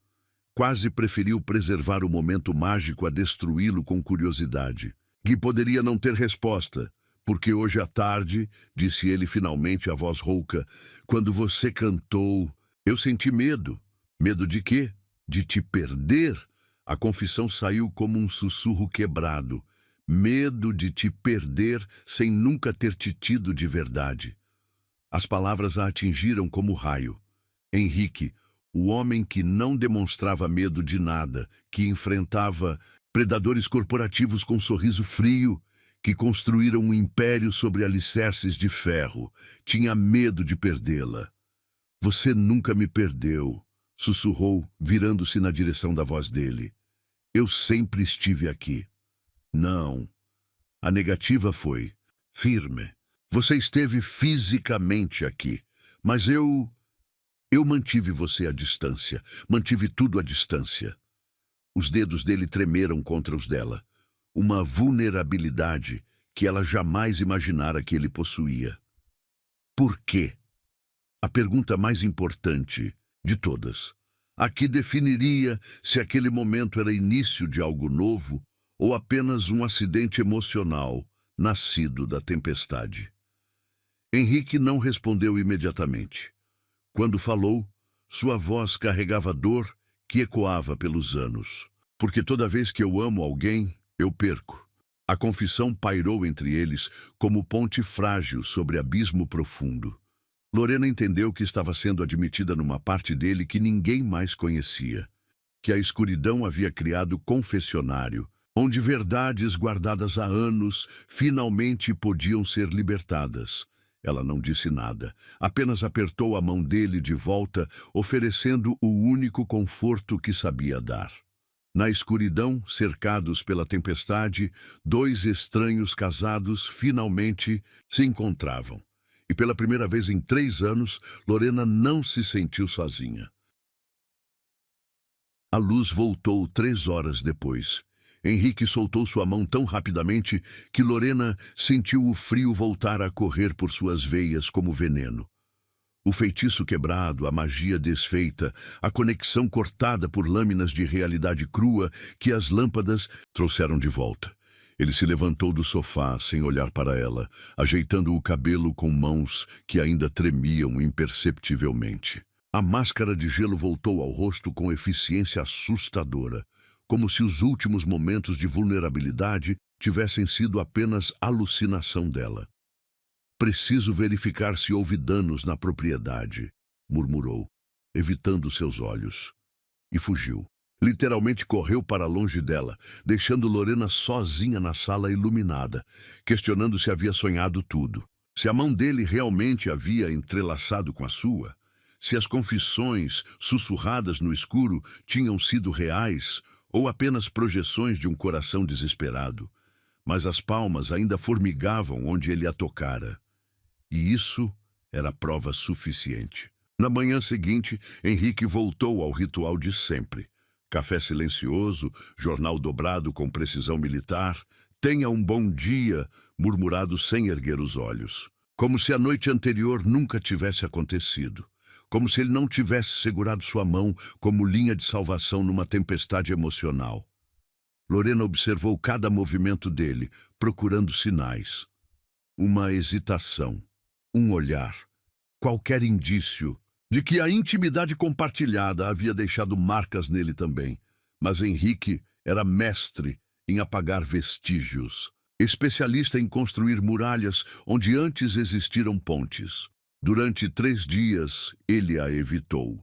Quase preferiu preservar o momento mágico a destruí-lo com curiosidade. Que poderia não ter resposta, porque hoje à tarde, disse ele finalmente a voz rouca, quando você cantou, eu senti medo. Medo de quê? De te perder? A confissão saiu como um sussurro quebrado. Medo de te perder sem nunca ter te tido de verdade. As palavras a atingiram como raio. Henrique, o homem que não demonstrava medo de nada, que enfrentava predadores corporativos com sorriso frio, que construíram um império sobre alicerces de ferro, tinha medo de perdê-la. Você nunca me perdeu, sussurrou, virando-se na direção da voz dele. Eu sempre estive aqui. Não. A negativa foi firme. Você esteve fisicamente aqui, mas eu mantive você à distância, mantive tudo à distância. Os dedos dele tremeram contra os dela. Uma vulnerabilidade que ela jamais imaginara que ele possuía. Por quê? A pergunta mais importante de todas. A que definiria se aquele momento era início de algo novo ou apenas um acidente emocional nascido da tempestade. Henrique não respondeu imediatamente. Quando falou, sua voz carregava dor que ecoava pelos anos. Porque toda vez que eu amo alguém, eu perco. A confissão pairou entre eles como ponte frágil sobre abismo profundo. Lorena entendeu que estava sendo admitida numa parte dele que ninguém mais conhecia. Que a escuridão havia criado confessionário, onde verdades guardadas há anos finalmente podiam ser libertadas. Ela não disse nada, apenas apertou a mão dele de volta, oferecendo o único conforto que sabia dar. Na escuridão, cercados pela tempestade, 2 estranhos casados finalmente se encontravam. E pela primeira vez em 3 anos, Lorena não se sentiu sozinha. A luz voltou 3 horas depois. Henrique soltou sua mão tão rapidamente que Lorena sentiu o frio voltar a correr por suas veias como veneno. O feitiço quebrado, a magia desfeita, a conexão cortada por lâminas de realidade crua que as lâmpadas trouxeram de volta. Ele se levantou do sofá sem olhar para ela, ajeitando o cabelo com mãos que ainda tremiam imperceptivelmente. A máscara de gelo voltou ao rosto com eficiência assustadora, como se os últimos momentos de vulnerabilidade tivessem sido apenas alucinação dela. Preciso verificar se houve danos na propriedade, murmurou, evitando seus olhos. E fugiu. Literalmente correu para longe dela, deixando Lorena sozinha na sala iluminada, questionando se havia sonhado tudo. Se a mão dele realmente havia entrelaçado com a sua. se as confissões sussurradas no escuro tinham sido reais ou apenas projeções de um coração desesperado. Mas as palmas ainda formigavam onde ele a tocara. E isso era prova suficiente. Na manhã seguinte, Henrique voltou ao ritual de sempre. Café silencioso, jornal dobrado com precisão militar, tenha um bom dia, murmurado sem erguer os olhos. Como se a noite anterior nunca tivesse acontecido. Como se ele não tivesse segurado sua mão como linha de salvação numa tempestade emocional. Lorena observou cada movimento dele, procurando sinais. Uma hesitação, um olhar, qualquer indício de que a intimidade compartilhada havia deixado marcas nele também. Mas Henrique era mestre em apagar vestígios, especialista em construir muralhas onde antes existiram pontes. Durante 3 dias, ele a evitou.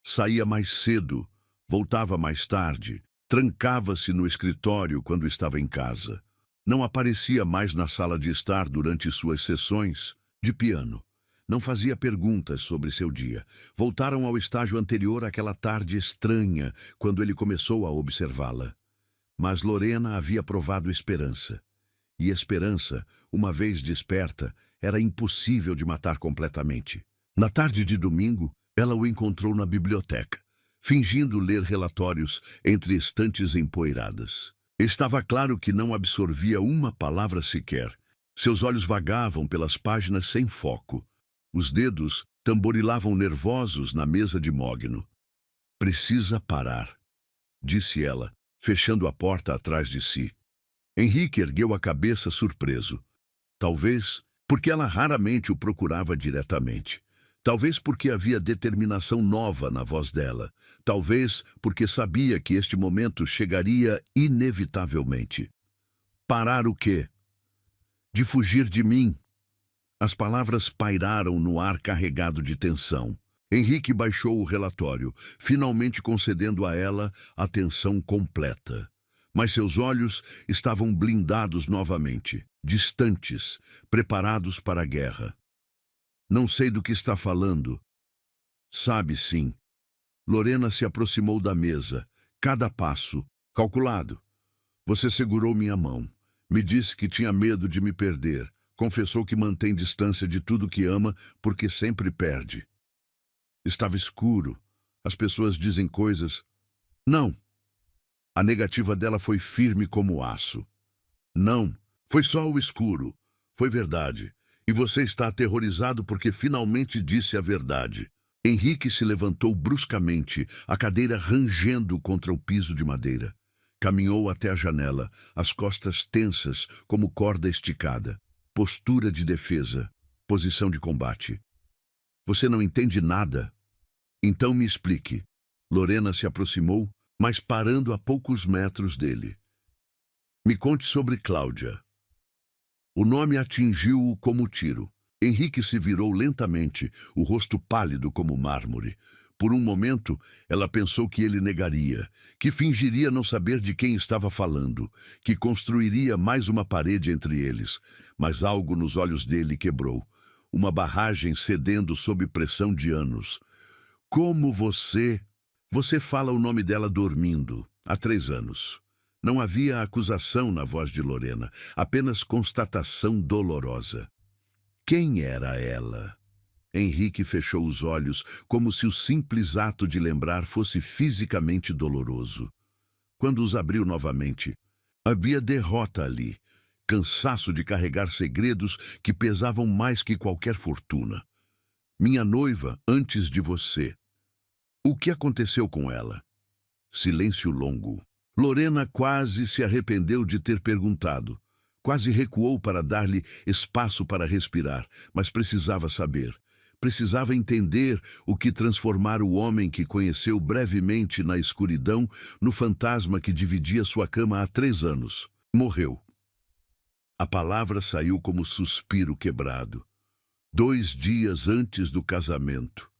Saía mais cedo, voltava mais tarde, trancava-se no escritório quando estava em casa. Não aparecia mais na sala de estar durante suas sessões de piano. Não fazia perguntas sobre seu dia. Voltaram ao estágio anterior àquela tarde estranha, quando ele começou a observá-la. Mas Lorena havia provado esperança. E esperança, uma vez desperta, era impossível de matar completamente. Na tarde de domingo, ela o encontrou na biblioteca, fingindo ler relatórios entre estantes empoeiradas. Estava claro que não absorvia uma palavra sequer. Seus olhos vagavam pelas páginas sem foco. Os dedos tamborilavam nervosos na mesa de mogno. Precisa parar, disse ela, fechando a porta atrás de si. Henrique ergueu a cabeça surpreso. Talvez porque ela raramente o procurava diretamente. Talvez porque havia determinação nova na voz dela. Talvez porque sabia que este momento chegaria inevitavelmente. Parar o quê? De fugir de mim. As palavras pairaram no ar carregado de tensão. Henrique baixou o relatório, finalmente concedendo a ela atenção completa. Mas seus olhos estavam blindados novamente, distantes, preparados para a guerra. Não sei do que está falando. Sabe, sim. Lorena se aproximou da mesa, cada passo, calculado. Você segurou minha mão. Me disse que tinha medo de me perder. Confessou que mantém distância de tudo que ama porque sempre perde. Estava escuro. As pessoas dizem coisas. Não. A negativa dela foi firme como aço. Não, foi só o escuro. Foi verdade. E você está aterrorizado porque finalmente disse a verdade. Henrique se levantou bruscamente, a cadeira rangendo contra o piso de madeira. Caminhou até a janela, as costas tensas como corda esticada. Postura de defesa, posição de combate. Você não entende nada? Então me explique. Lorena se aproximou, mas parando a poucos metros dele. Me conte sobre Cláudia. O nome atingiu-o como tiro. Henrique se virou lentamente, o rosto pálido como mármore. Por um momento, ela pensou que ele negaria, que fingiria não saber de quem estava falando, que construiria mais uma parede entre eles. Mas algo nos olhos dele quebrou. Uma barragem cedendo sob pressão de anos. Como você... Você fala o nome dela dormindo, há 3 anos. Não havia acusação na voz de Lorena, apenas constatação dolorosa. Quem era ela? Henrique fechou os olhos, como se o simples ato de lembrar fosse fisicamente doloroso. Quando os abriu novamente, havia derrota ali, cansaço de carregar segredos que pesavam mais que qualquer fortuna. Minha noiva antes de você. O que aconteceu com ela? Silêncio longo. Lorena quase se arrependeu de ter perguntado. Quase recuou para dar-lhe espaço para respirar, mas precisava saber. Precisava entender o que transformara o homem que conheceu brevemente na escuridão no fantasma que dividia sua cama há 3 anos. Morreu. A palavra saiu como suspiro quebrado. 2 dias antes do casamento.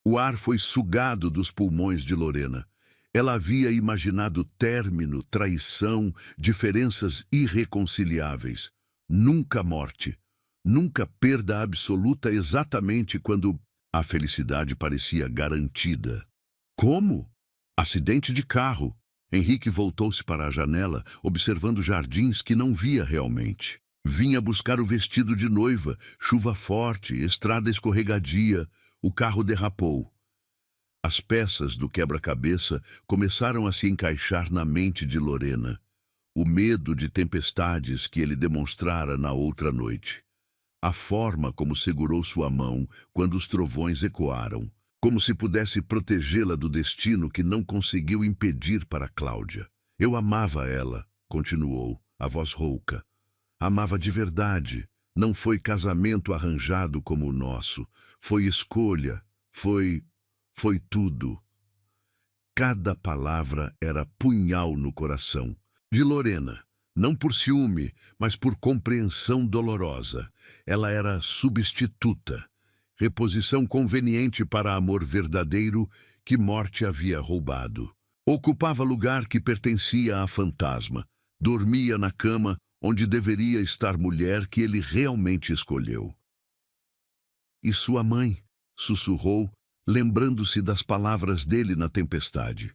O ar foi sugado dos pulmões de Lorena. Ela havia imaginado término, traição, diferenças irreconciliáveis. Nunca morte. Nunca perda absoluta exatamente quando A felicidade parecia garantida. Como? Acidente de carro. Henrique voltou-se para a janela, observando jardins que não via realmente. Vinha buscar o vestido de noiva, chuva forte, estrada escorregadia, o carro derrapou. As peças do quebra-cabeça começaram a se encaixar na mente de Lorena. O medo de tempestades que ele demonstrara na outra noite. A forma como segurou sua mão quando os trovões ecoaram, como se pudesse protegê-la do destino que não conseguiu impedir para Cláudia. Eu amava ela, continuou, a voz rouca. Amava de verdade. Não foi casamento arranjado como o nosso. Foi escolha. Foi tudo. Cada palavra era punhal no coração. De Lorena. Não por ciúme, mas por compreensão dolorosa. Ela era substituta. Reposição conveniente para amor verdadeiro que morte havia roubado. Ocupava lugar que pertencia a fantasma. Dormia na cama onde deveria estar mulher que ele realmente escolheu. E sua mãe, sussurrou, lembrando-se das palavras dele na tempestade.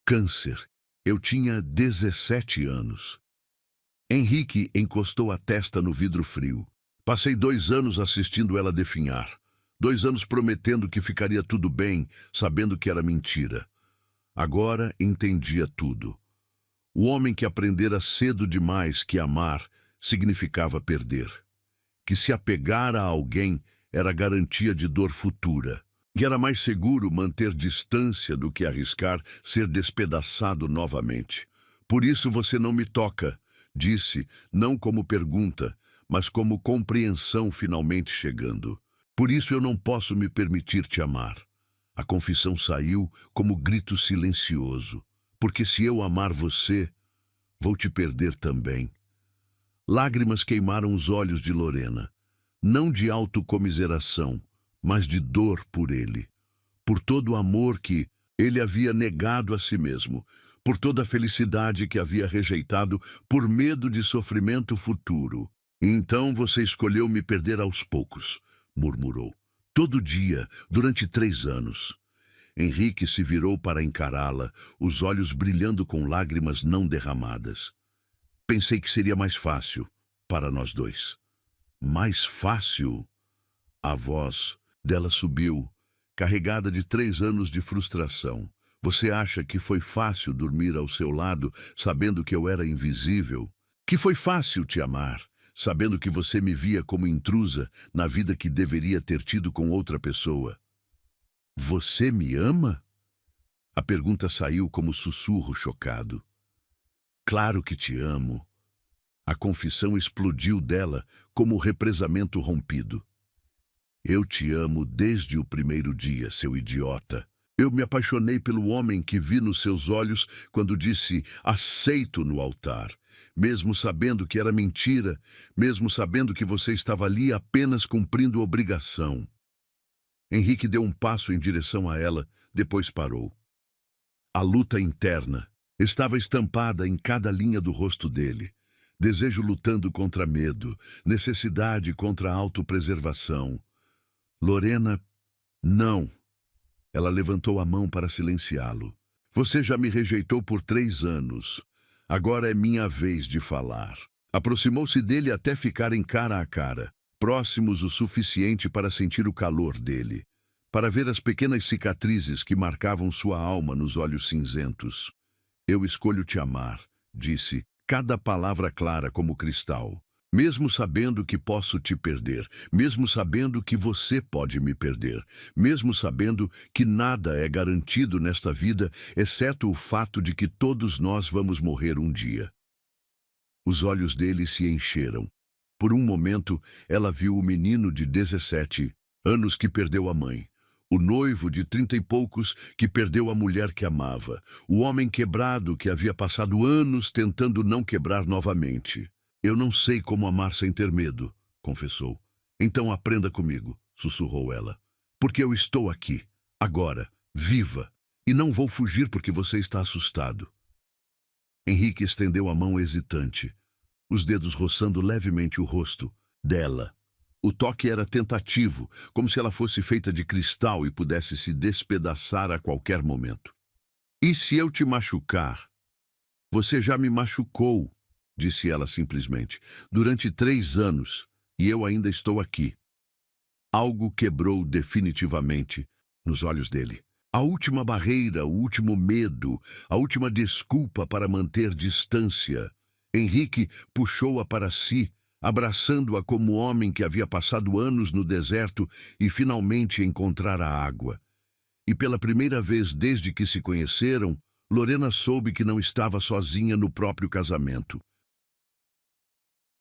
Câncer. Eu tinha 17 anos. Henrique encostou a testa no vidro frio. Passei 2 anos assistindo ela definhar. 2 anos prometendo que ficaria tudo bem, sabendo que era mentira. Agora entendia tudo. O homem que aprendera cedo demais que amar significava perder. Que se apegar a alguém era garantia de dor futura. Que era mais seguro manter distância do que arriscar ser despedaçado novamente. Por isso você não me toca, disse, não como pergunta, mas como compreensão finalmente chegando. Por isso eu não posso me permitir te amar. A confissão saiu como grito silencioso. Porque se eu amar você, vou te perder também. Lágrimas queimaram os olhos de Lorena. Não de autocomiseração, mas de dor por ele. Por todo o amor que ele havia negado a si mesmo. Por toda a felicidade que havia rejeitado por medo de sofrimento futuro. Então você escolheu me perder aos poucos, murmurou. Todo dia, durante 3 anos. Henrique se virou para encará-la, os olhos brilhando com lágrimas não derramadas. Pensei que seria mais fácil para nós dois. Mais fácil? A voz dela subiu, carregada de 3 anos de frustração. Você acha que foi fácil dormir ao seu lado, sabendo que eu era invisível? Que foi fácil te amar, sabendo que você me via como intrusa na vida que deveria ter tido com outra pessoa? Você me ama? A pergunta saiu como sussurro chocado. Claro que te amo. A confissão explodiu dela como represamento rompido. Eu te amo desde o primeiro dia, seu idiota. Eu me apaixonei pelo homem que vi nos seus olhos quando disse aceito no altar, mesmo sabendo que era mentira, mesmo sabendo que você estava ali apenas cumprindo obrigação. Henrique deu um passo em direção a ela, depois parou. A luta interna estava estampada em cada linha do rosto dele. Desejo lutando contra medo, necessidade contra a autopreservação. Lorena, não. Ela levantou a mão para silenciá-lo. Você já me rejeitou por 3 anos. Agora é minha vez de falar. Aproximou-se dele até ficarem cara a cara, próximos o suficiente para sentir o calor dele, para ver as pequenas cicatrizes que marcavam sua alma nos olhos cinzentos. Eu escolho te amar, disse, cada palavra clara como cristal. Mesmo sabendo que posso te perder, mesmo sabendo que você pode me perder, mesmo sabendo que nada é garantido nesta vida, exceto o fato de que todos nós vamos morrer um dia. Os olhos dele se encheram. Por um momento, ela viu o menino de 17 anos que perdeu a mãe, o noivo de 30 e poucos que perdeu a mulher que amava, o homem quebrado que havia passado anos tentando não quebrar novamente. Eu não sei como amar sem ter medo, confessou. Então aprenda comigo, sussurrou ela. Porque eu estou aqui, agora, viva, e não vou fugir porque você está assustado. Henrique estendeu a mão hesitante, os dedos roçando levemente o rosto dela. O toque era tentativo, como se ela fosse feita de cristal e pudesse se despedaçar a qualquer momento. E se eu te machucar? Você já me machucou, disse ela simplesmente, durante 3 anos, e eu ainda estou aqui. Algo quebrou definitivamente nos olhos dele. A última barreira, o último medo, a última desculpa para manter distância. Henrique puxou-a para si, abraçando-a como homem que havia passado anos no deserto e finalmente encontrara a água. E pela primeira vez desde que se conheceram, Lorena soube que não estava sozinha no próprio casamento.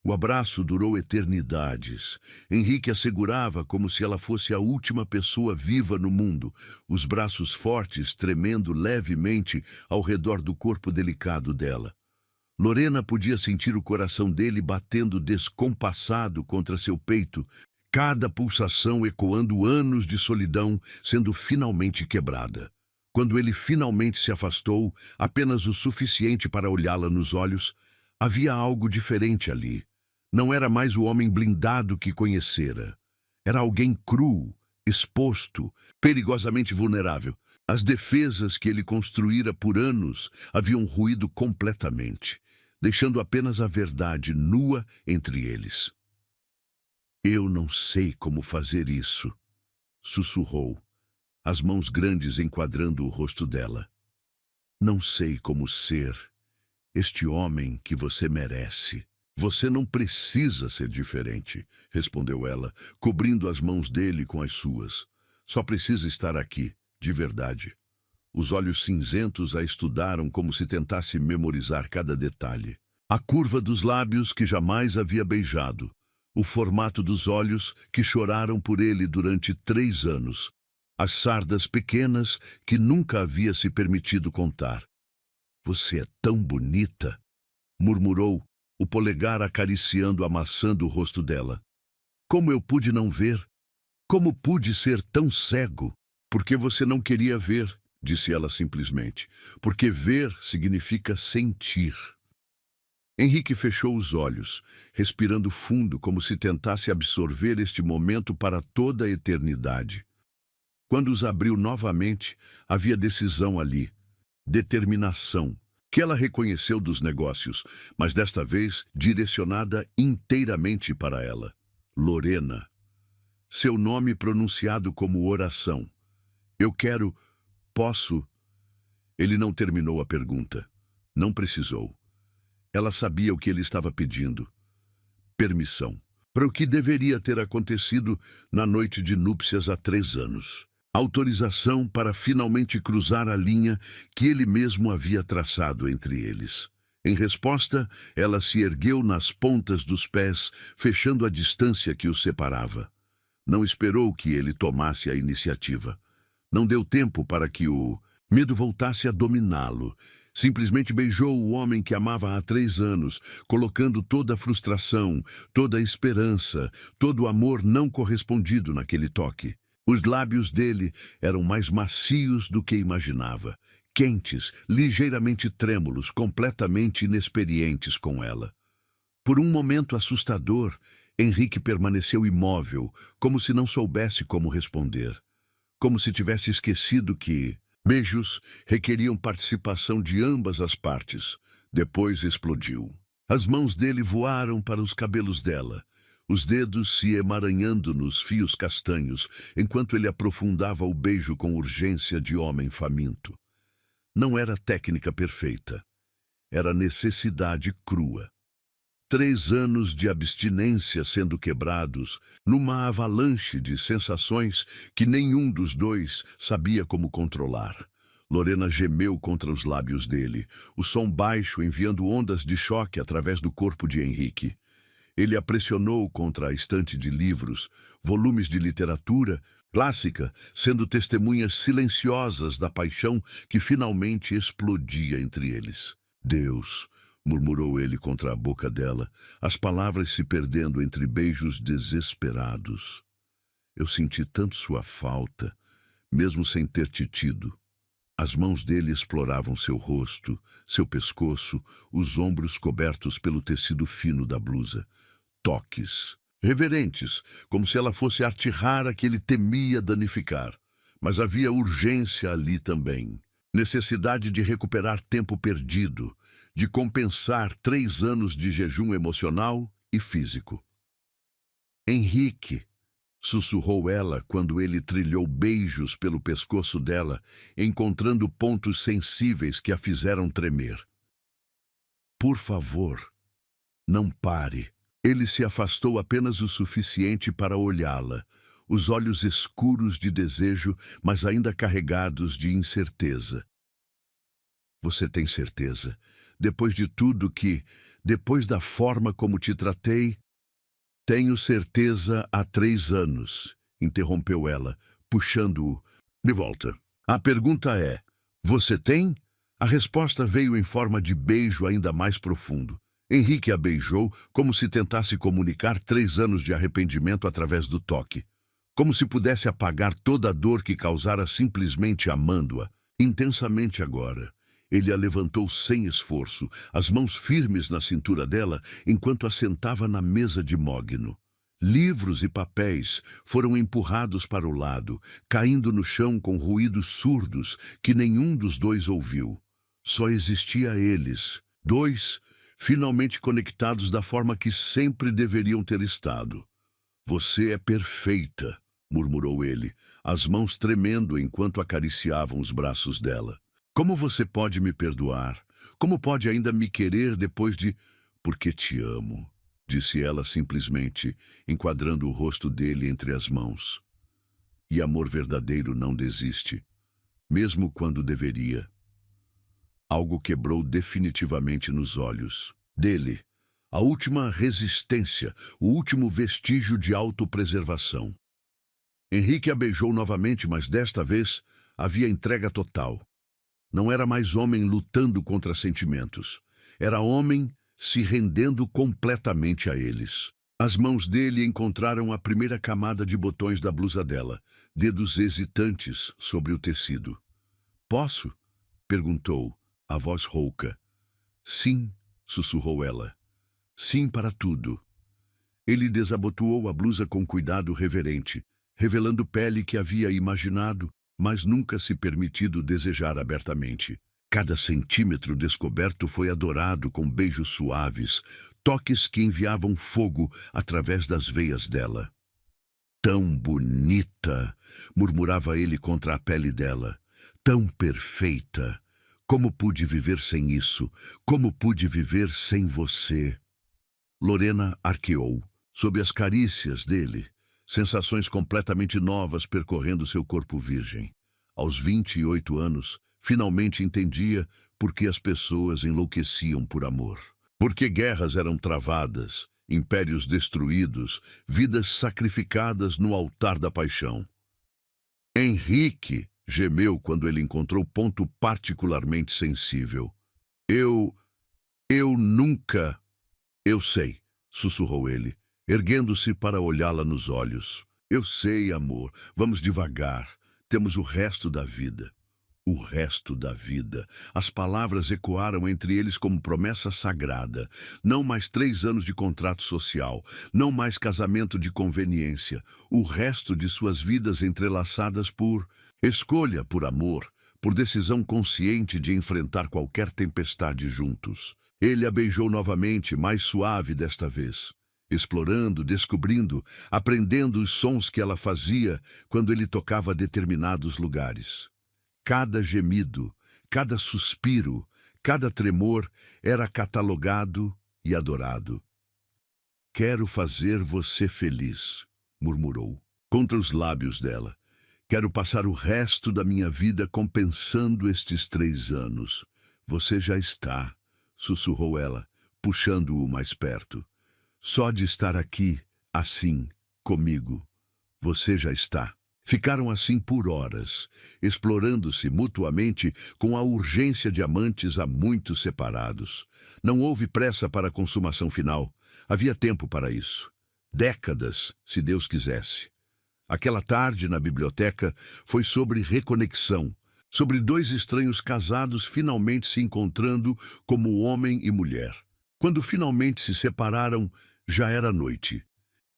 O abraço durou eternidades. Henrique a segurava como se ela fosse a última pessoa viva no mundo, os braços fortes tremendo levemente ao redor do corpo delicado dela. Lorena podia sentir o coração dele batendo descompassado contra seu peito, cada pulsação ecoando anos de solidão sendo finalmente quebrada. Quando ele finalmente se afastou, apenas o suficiente para olhá-la nos olhos, havia algo diferente ali. Não era mais o homem blindado que conhecera. Era alguém cru, exposto, perigosamente vulnerável. As defesas que ele construíra por anos haviam ruído completamente, deixando apenas a verdade nua entre eles. Eu não sei como fazer isso, sussurrou, as mãos grandes enquadrando o rosto dela. Não sei como ser este homem que você merece. Você não precisa ser diferente, respondeu ela, cobrindo as mãos dele com as suas. Só precisa estar aqui, de verdade. Os olhos cinzentos a estudaram como se tentasse memorizar cada detalhe. A curva dos lábios que jamais havia beijado. O formato dos olhos que choraram por ele durante 3 anos. As sardas pequenas que nunca havia se permitido contar. Você é tão bonita, murmurou, o polegar acariciando a maçã do rosto dela. Como eu pude não ver? Como pude ser tão cego? Porque você não queria ver, disse ela simplesmente. Porque ver significa sentir. Henrique fechou os olhos, respirando fundo como se tentasse absorver este momento para toda a eternidade. Quando os abriu novamente, havia decisão ali, determinação, que ela reconheceu dos negócios, mas desta vez direcionada inteiramente para ela. Lorena. Seu nome pronunciado como oração. Eu quero... Posso... Ele não terminou a pergunta. Não precisou. Ela sabia o que ele estava pedindo. Permissão. Para o que deveria ter acontecido na noite de núpcias há 3 anos. Autorização para finalmente cruzar a linha que ele mesmo havia traçado entre eles. Em resposta, ela se ergueu nas pontas dos pés, fechando a distância que os separava. Não esperou que ele tomasse a iniciativa. Não deu tempo para que o medo voltasse a dominá-lo. Simplesmente beijou o homem que amava há 3 anos, colocando toda a frustração, toda a esperança, todo o amor não correspondido naquele toque. Os lábios dele eram mais macios do que imaginava, quentes, ligeiramente trêmulos, completamente inexperientes com ela. Por um momento assustador, Henrique permaneceu imóvel, como se não soubesse como responder. Como se tivesse esquecido que beijos requeriam participação de ambas as partes. Depois explodiu. As mãos dele voaram para os cabelos dela, os dedos se emaranhando nos fios castanhos, enquanto ele aprofundava o beijo com urgência de homem faminto. Não era técnica perfeita. Era necessidade crua. 3 anos de abstinência sendo quebrados, numa avalanche de sensações que nenhum dos dois sabia como controlar. Lorena gemeu contra os lábios dele, o som baixo enviando ondas de choque através do corpo de Henrique. Ele a pressionou contra a estante de livros, volumes de literatura clássica, sendo testemunhas silenciosas da paixão que finalmente explodia entre eles. Deus, murmurou ele contra a boca dela, as palavras se perdendo entre beijos desesperados. Eu senti tanto sua falta, mesmo sem ter te tido. As mãos dele exploravam seu rosto, seu pescoço, os ombros cobertos pelo tecido fino da blusa. Toques. reverentes, como se ela fosse arte rara que ele temia danificar. Mas havia urgência ali também. Necessidade de recuperar tempo perdido, de compensar 3 anos de jejum emocional e físico. Henrique, sussurrou ela quando ele trilhou beijos pelo pescoço dela, encontrando pontos sensíveis que a fizeram tremer. Por favor, não pare. Ele se afastou apenas o suficiente para olhá-la, os olhos escuros de desejo, mas ainda carregados de incerteza. Você tem certeza? Depois de tudo depois da forma como te tratei? Tenho certeza há 3 anos, interrompeu ela, puxando-o de volta. A pergunta é, você tem? A resposta veio em forma de beijo ainda mais profundo. Henrique a beijou como se tentasse comunicar 3 anos de arrependimento através do toque. Como se pudesse apagar toda a dor que causara simplesmente amando-a, intensamente agora. Ele a levantou sem esforço, as mãos firmes na cintura dela, enquanto a sentava na mesa de mogno. Livros e papéis foram empurrados para o lado, caindo no chão com ruídos surdos que nenhum dos dois ouviu. Só existia eles, dois, finalmente conectados da forma que sempre deveriam ter estado. Você é perfeita, murmurou ele, as mãos tremendo enquanto acariciavam os braços dela. Como você pode me perdoar? Como pode ainda me querer depois de... Porque te amo, disse ela simplesmente, enquadrando o rosto dele entre as mãos. E amor verdadeiro não desiste, mesmo quando deveria. Algo quebrou definitivamente nos olhos dele. A última resistência, o último vestígio de autopreservação. Henrique a beijou novamente, mas desta vez havia entrega total. Não era mais homem lutando contra sentimentos. Era homem se rendendo completamente a eles. As mãos dele encontraram a primeira camada de botões da blusa dela, dedos hesitantes sobre o tecido. Posso? Perguntou, a voz rouca. Sim, sussurrou ela. Sim para tudo. Ele desabotoou a blusa com cuidado reverente, revelando pele que havia imaginado, mas nunca se permitido desejar abertamente. Cada centímetro descoberto foi adorado com beijos suaves, toques que enviavam fogo através das veias dela. Tão bonita, murmurava ele contra a pele dela. Tão perfeita. Como pude viver sem isso? Como pude viver sem você? Lorena arqueou, sob as carícias dele. Sensações completamente novas percorrendo seu corpo virgem. Aos 28 anos, finalmente entendia por que as pessoas enlouqueciam por amor. Por que guerras eram travadas, impérios destruídos, vidas sacrificadas no altar da paixão. Henrique gemeu quando ele encontrou ponto particularmente sensível. Eu nunca... Eu sei, sussurrou ele, erguendo-se para olhá-la nos olhos. Eu sei, amor. Vamos devagar. Temos o resto da vida. O resto da vida. As palavras ecoaram entre eles como promessa sagrada. Não mais 3 anos de contrato social. Não mais casamento de conveniência. O resto de suas vidas entrelaçadas por escolha, por amor, por decisão consciente de enfrentar qualquer tempestade juntos. Ele a beijou novamente, mais suave desta vez. Explorando, descobrindo, aprendendo os sons que ela fazia quando ele tocava determinados lugares. Cada gemido, cada suspiro, cada tremor era catalogado e adorado. Quero fazer você feliz, murmurou, contra os lábios dela. Quero passar o resto da minha vida compensando estes 3 anos. Você já está, sussurrou ela, puxando-o mais perto. Só de estar aqui, assim, comigo, você já está. Ficaram assim por horas, explorando-se mutuamente com a urgência de amantes há muito separados. Não houve pressa para a consumação final. Havia tempo para isso. Décadas, se Deus quisesse. Aquela tarde na biblioteca foi sobre reconexão, sobre 2 estranhos casados finalmente se encontrando como homem e mulher. Quando finalmente se separaram, já era noite.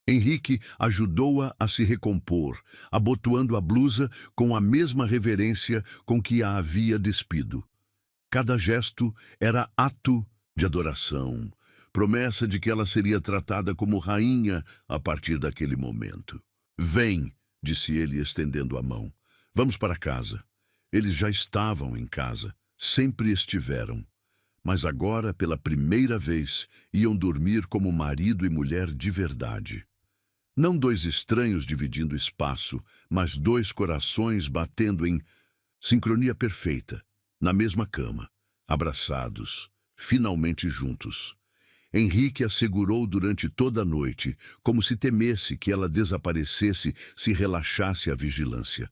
Henrique ajudou-a a se recompor, abotoando a blusa com a mesma reverência com que a havia despido. Cada gesto era ato de adoração, promessa de que ela seria tratada como rainha a partir daquele momento. "Vem", disse ele, estendendo a mão. "Vamos para casa." Eles já estavam em casa, sempre estiveram. Mas agora, pela primeira vez, iam dormir como marido e mulher de verdade. Não dois estranhos dividindo espaço, mas dois corações batendo em sincronia perfeita, na mesma cama, abraçados, finalmente juntos. Henrique a segurou durante toda a noite, como se temesse que ela desaparecesse se relaxasse a vigilância.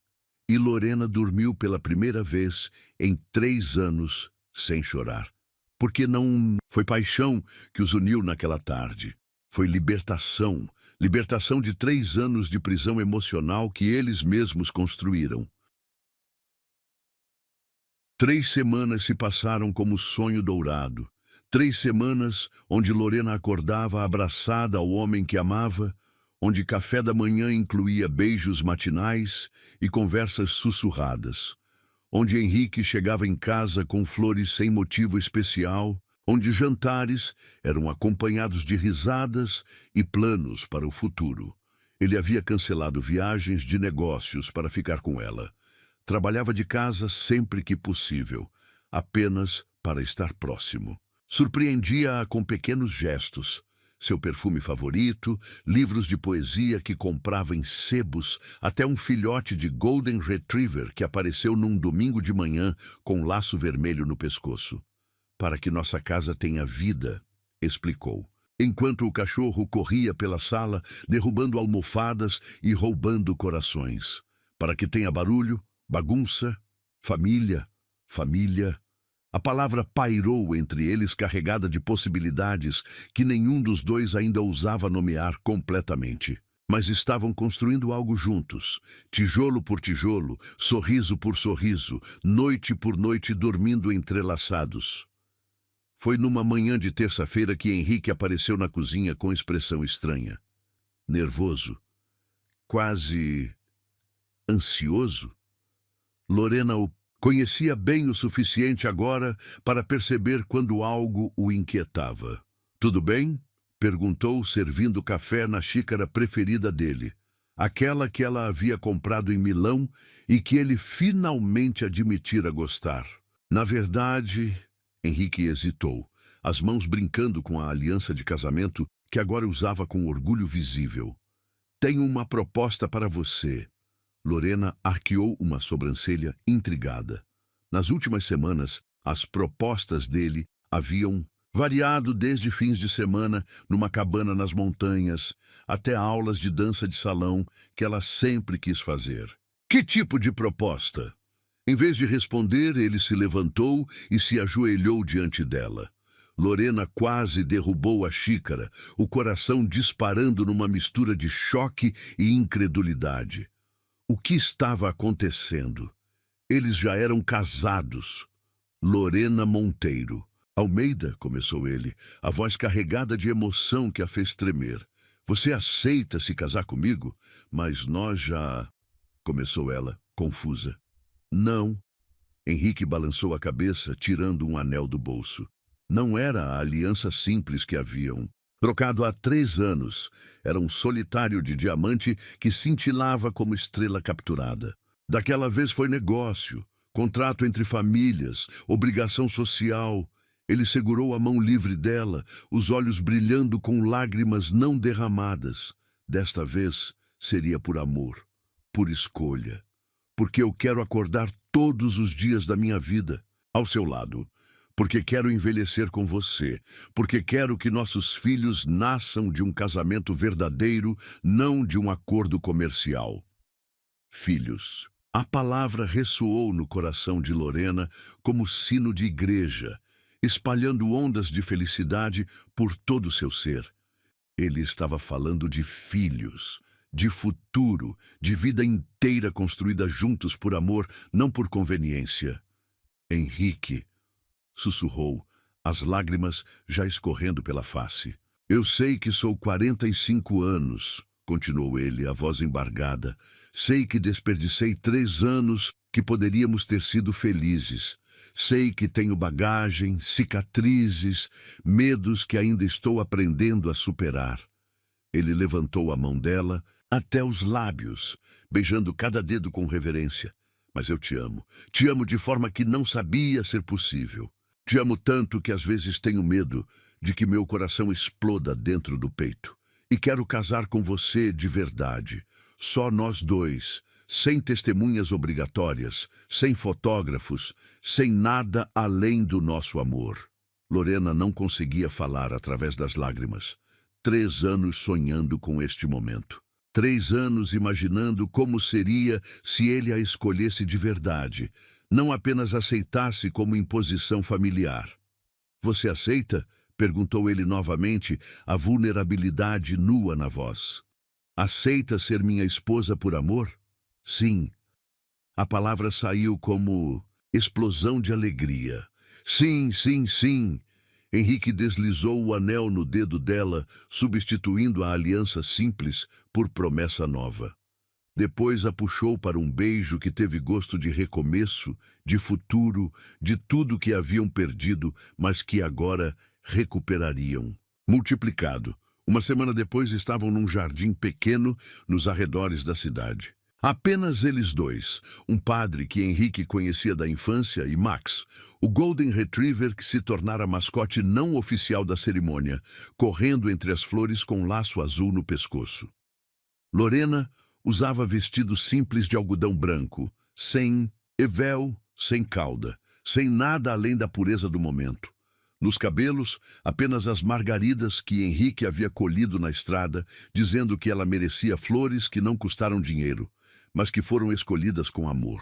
E Lorena dormiu pela primeira vez em 3 anos sem chorar. Porque não foi paixão que os uniu naquela tarde. Foi libertação. Libertação de 3 anos de prisão emocional que eles mesmos construíram. 3 semanas se passaram como sonho dourado. 3 semanas onde Lorena acordava abraçada ao homem que amava, onde café da manhã incluía beijos matinais e conversas sussurradas, onde Henrique chegava em casa com flores sem motivo especial, onde jantares eram acompanhados de risadas e planos para o futuro. Ele havia cancelado viagens de negócios para ficar com ela. Trabalhava de casa sempre que possível, apenas para estar próximo. Surpreendia-a com pequenos gestos. Seu perfume favorito, livros de poesia que comprava em sebos, até um filhote de Golden Retriever que apareceu num domingo de manhã com um laço vermelho no pescoço. "Para que nossa casa tenha vida", explicou, enquanto o cachorro corria pela sala, derrubando almofadas e roubando corações. "Para que tenha barulho, bagunça, família, família." A palavra pairou entre eles carregada de possibilidades que nenhum dos dois ainda ousava nomear completamente. Mas estavam construindo algo juntos, tijolo por tijolo, sorriso por sorriso, noite por noite dormindo entrelaçados. Foi numa manhã de terça-feira que Henrique apareceu na cozinha com expressão estranha. Nervoso, quase ansioso. Lorena o conhecia bem o suficiente agora para perceber quando algo o inquietava. "Tudo bem?" perguntou, servindo café na xícara preferida dele, aquela que ela havia comprado em Milão e que ele finalmente admitira gostar. "Na verdade..." Henrique hesitou, as mãos brincando com a aliança de casamento que agora usava com orgulho visível. "Tenho uma proposta para você." Lorena arqueou uma sobrancelha intrigada. Nas últimas semanas, as propostas dele haviam variado desde fins de semana numa cabana nas montanhas até aulas de dança de salão que ela sempre quis fazer. "Que tipo de proposta?" Em vez de responder, ele se levantou e se ajoelhou diante dela. Lorena quase derrubou a xícara, o coração disparando numa mistura de choque e incredulidade. O que estava acontecendo? Eles já eram casados. "Lorena Monteiro." "Almeida", começou ele, a voz carregada de emoção que a fez tremer. "Você aceita se casar comigo?" "Mas nós já..." começou ela, confusa. "Não." Henrique balançou a cabeça, tirando um anel do bolso. Não era a aliança simples que haviam trocado há 3 anos. Era um solitário de diamante que cintilava como estrela capturada. Daquela vez foi negócio, contrato entre famílias, obrigação social. Ele segurou a mão livre dela, os olhos brilhando com lágrimas não derramadas. Desta vez seria por amor, por escolha. "Porque eu quero acordar todos os dias da minha vida ao seu lado. Porque quero envelhecer com você, porque quero que nossos filhos nasçam de um casamento verdadeiro, não de um acordo comercial." Filhos. A palavra ressoou no coração de Lorena como sino de igreja, espalhando ondas de felicidade por todo o seu ser. Ele estava falando de filhos, de futuro, de vida inteira construída juntos por amor, não por conveniência. "Henrique", sussurrou, as lágrimas já escorrendo pela face. Eu sei que sou 45 anos, continuou ele, a voz embargada. Sei que desperdicei 3 anos que poderíamos ter sido felizes. Sei que tenho bagagem, cicatrizes, medos que ainda estou aprendendo a superar. Ele levantou a mão dela até os lábios, beijando cada dedo com reverência. Mas eu te amo. Te amo de forma que não sabia ser possível. Te amo tanto que às vezes tenho medo de que meu coração exploda dentro do peito. E quero casar com você de verdade. Só nós dois, sem testemunhas obrigatórias, sem fotógrafos, sem nada além do nosso amor. Lorena não conseguia falar através das lágrimas. 3 anos sonhando com este momento. 3 anos imaginando como seria se ele a escolhesse de verdade, não apenas aceitasse como imposição familiar. Você aceita? Perguntou ele novamente, a vulnerabilidade nua na voz. Aceita ser minha esposa por amor? Sim. A palavra saiu como explosão de alegria. Sim, sim, sim. Henrique deslizou o anel no dedo dela, substituindo a aliança simples por promessa nova. Depois a puxou para um beijo que teve gosto de recomeço, de futuro, de tudo que haviam perdido, mas que agora recuperariam. Multiplicado. Uma semana depois estavam num jardim pequeno nos arredores da cidade. Apenas eles dois, um padre que Henrique conhecia da infância e Max, o Golden Retriever que se tornara mascote não oficial da cerimônia, correndo entre as flores com um laço azul no pescoço. Lorena usava vestido simples de algodão branco, sem véu, sem cauda, sem nada além da pureza do momento. Nos cabelos, apenas as margaridas que Henrique havia colhido na estrada, dizendo que ela merecia flores que não custaram dinheiro, mas que foram escolhidas com amor.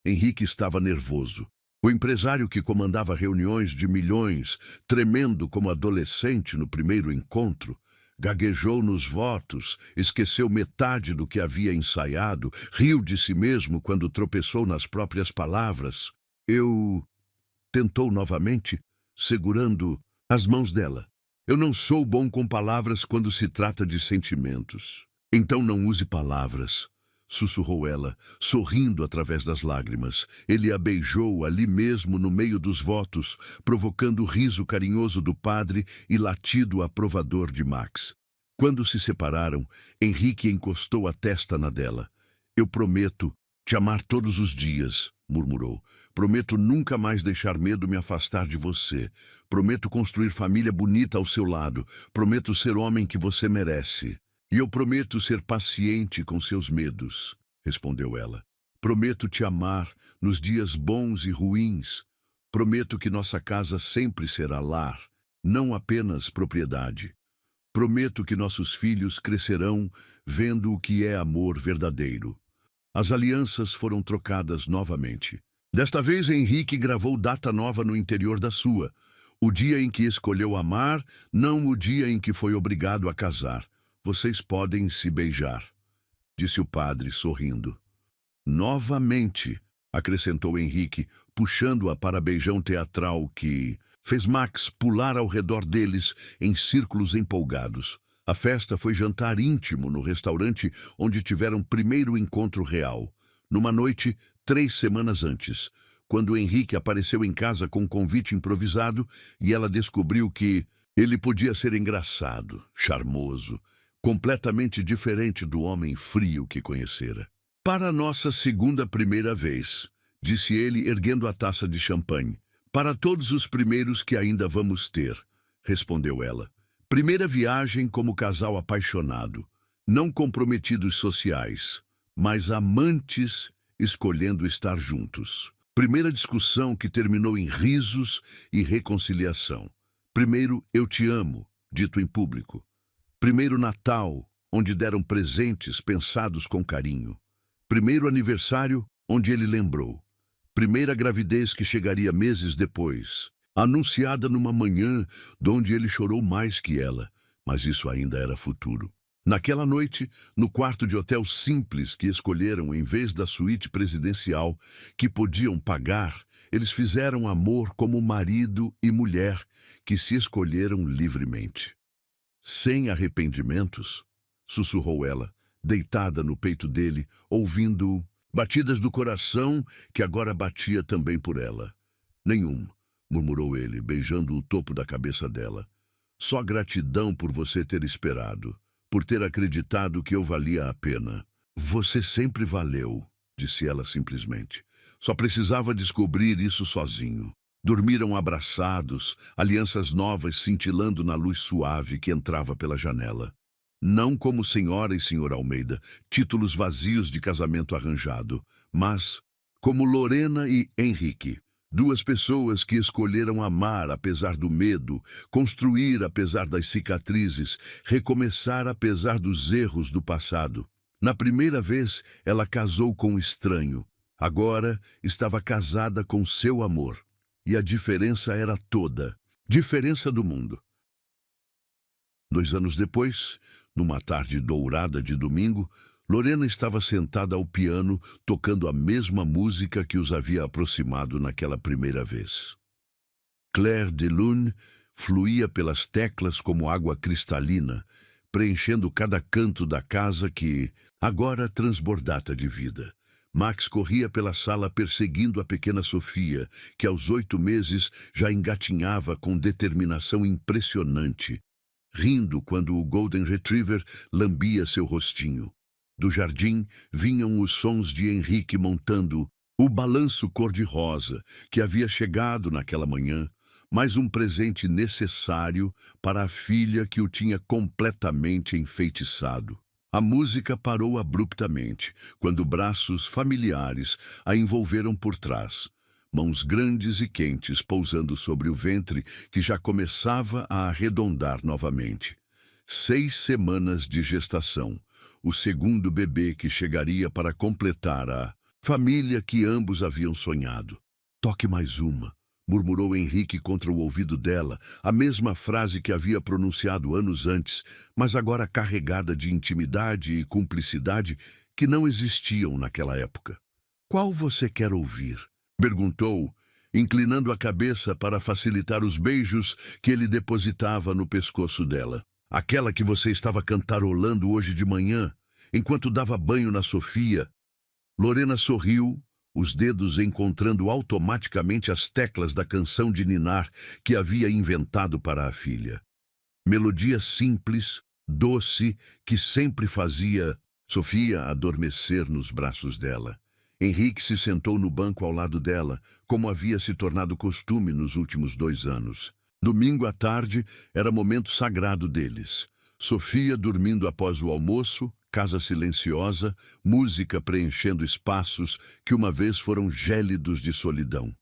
Henrique estava nervoso. O empresário que comandava reuniões de milhões, tremendo como adolescente no primeiro encontro, gaguejou nos votos, esqueceu metade do que havia ensaiado, riu de si mesmo quando tropeçou nas próprias palavras. Tentou novamente, segurando as mãos dela. Eu não sou bom com palavras quando se trata de sentimentos. Então não use palavras, sussurrou ela, sorrindo através das lágrimas. Ele a beijou ali mesmo no meio dos votos, provocando o riso carinhoso do padre e latido aprovador de Max. Quando se separaram, Henrique encostou a testa na dela. Eu prometo te amar todos os dias, murmurou. Prometo nunca mais deixar medo me afastar de você. Prometo construir família bonita ao seu lado. Prometo ser homem que você merece. E eu prometo ser paciente com seus medos, respondeu ela. Prometo te amar nos dias bons e ruins. Prometo que nossa casa sempre será lar, não apenas propriedade. Prometo que nossos filhos crescerão vendo o que é amor verdadeiro. As alianças foram trocadas novamente. Desta vez, Henrique gravou data nova no interior da sua. O dia em que escolheu amar, não o dia em que foi obrigado a casar. Vocês podem se beijar, disse o padre, sorrindo. Novamente, acrescentou Henrique, puxando-a para beijão teatral que fez Max pular ao redor deles em círculos empolgados. A festa foi jantar íntimo no restaurante onde tiveram primeiro encontro real, numa noite 3 semanas antes, quando Henrique apareceu em casa com um convite improvisado e ela descobriu que ele podia ser engraçado, charmoso, completamente diferente do homem frio que conhecera. Para a nossa primeira vez, disse ele erguendo a taça de champanhe. Para todos os primeiros que ainda vamos ter, respondeu ela. Primeira viagem como casal apaixonado, não comprometidos sociais, mas amantes escolhendo estar juntos. Primeira discussão que terminou em risos e reconciliação. Primeiro eu te amo, dito em público. Primeiro Natal, onde deram presentes pensados com carinho. Primeiro aniversário, onde ele lembrou. Primeira gravidez que chegaria meses depois. Anunciada numa manhã, donde ele chorou mais que ela, mas isso ainda era futuro. Naquela noite, no quarto de hotel simples que escolheram em vez da suíte presidencial, que podiam pagar, eles fizeram amor como marido e mulher que se escolheram livremente. Sem arrependimentos? Sussurrou ela, deitada no peito dele, ouvindo batidas do coração que agora batia também por ela. Nenhum, murmurou ele, beijando o topo da cabeça dela. Só gratidão por você ter esperado, por ter acreditado que eu valia a pena. Você sempre valeu, disse ela simplesmente. Só precisava descobrir isso sozinho. Dormiram abraçados, alianças novas cintilando na luz suave que entrava pela janela. Não como senhora e senhor Almeida, títulos vazios de casamento arranjado, mas como Lorena e Henrique. Duas pessoas que escolheram amar apesar do medo, construir apesar das cicatrizes, recomeçar apesar dos erros do passado. Na primeira vez, ela casou com um estranho. Agora, estava casada com seu amor. E a diferença era toda. Diferença do mundo. 2 anos depois, numa tarde dourada de domingo, Lorena estava sentada ao piano, tocando a mesma música que os havia aproximado naquela primeira vez. Clair de Lune fluía pelas teclas como água cristalina, preenchendo cada canto da casa que agora transbordava de vida. Max corria pela sala perseguindo a pequena Sofia, que aos 8 meses já engatinhava com determinação impressionante, rindo quando o Golden Retriever lambia seu rostinho. Do jardim vinham os sons de Henrique montando o balanço cor-de-rosa que havia chegado naquela manhã, mais um presente necessário para a filha que o tinha completamente enfeitiçado. A música parou abruptamente, quando braços familiares a envolveram por trás, mãos grandes e quentes pousando sobre o ventre que já começava a arredondar novamente. 6 semanas de gestação. O segundo bebê que chegaria para completar a família que ambos haviam sonhado. Toque mais uma, murmurou Henrique contra o ouvido dela, a mesma frase que havia pronunciado anos antes, mas agora carregada de intimidade e cumplicidade que não existiam naquela época. Qual você quer ouvir? Perguntou, inclinando a cabeça para facilitar os beijos que ele depositava no pescoço dela. Aquela que você estava cantarolando hoje de manhã, enquanto dava banho na Sofia. Lorena sorriu, os dedos encontrando automaticamente as teclas da canção de ninar que havia inventado para a filha. Melodia simples, doce, que sempre fazia Sofia adormecer nos braços dela. Henrique se sentou no banco ao lado dela, como havia se tornado costume nos últimos 2 anos. Domingo à tarde era momento sagrado deles. Sofia dormindo após o almoço, casa silenciosa, música preenchendo espaços que uma vez foram gélidos de solidão.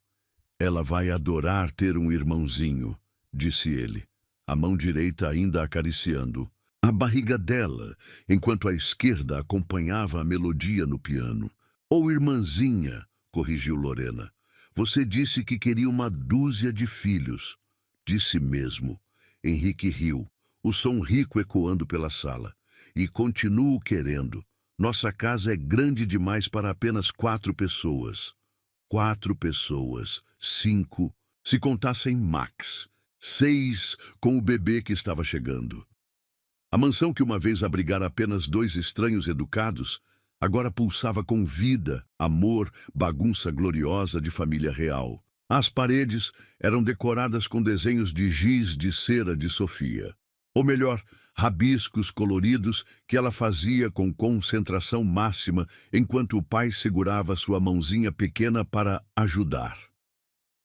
Ela vai adorar ter um irmãozinho, disse ele, a mão direita ainda acariciando a barriga dela, enquanto a esquerda acompanhava a melodia no piano. Ou irmãzinha, corrigiu Lorena. Você disse que queria uma dúzia de filhos. Disse mesmo. Henrique riu, o som rico ecoando pela sala. E continuo querendo. Nossa casa é grande demais para apenas 4 pessoas. 4 pessoas. 5, se contassem Max. 6, com o bebê que estava chegando. A mansão que uma vez abrigara apenas 2 estranhos educados, agora pulsava com vida, amor, bagunça gloriosa de família real. As paredes eram decoradas com desenhos de giz de cera de Sofia. Ou melhor, rabiscos coloridos que ela fazia com concentração máxima enquanto o pai segurava sua mãozinha pequena para ajudar.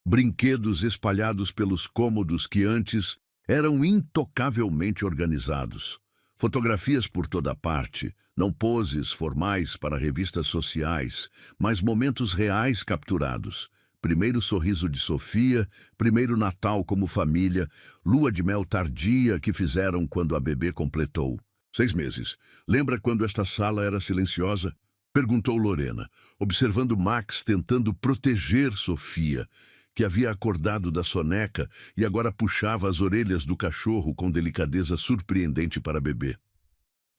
Brinquedos espalhados pelos cômodos que antes eram intocavelmente organizados. Fotografias por toda parte, não poses formais para revistas sociais, mas momentos reais capturados. Primeiro sorriso de Sofia, primeiro Natal como família, lua de mel tardia que fizeram quando a bebê completou 6 meses. Lembra quando esta sala era silenciosa? Perguntou Lorena, observando Max tentando proteger Sofia, que havia acordado da soneca e agora puxava as orelhas do cachorro com delicadeza surpreendente para bebê.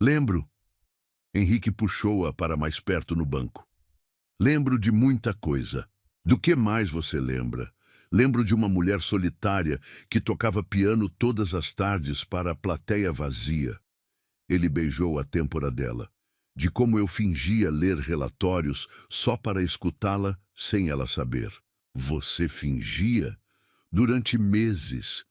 Lembro. Henrique puxou-a para mais perto no banco. Lembro de muita coisa. Do que mais você lembra? Lembro de uma mulher solitária que tocava piano todas as tardes para a plateia vazia. Ele beijou a têmpora dela, de como eu fingia ler relatórios só para escutá-la sem ela saber. Você fingia? Durante meses.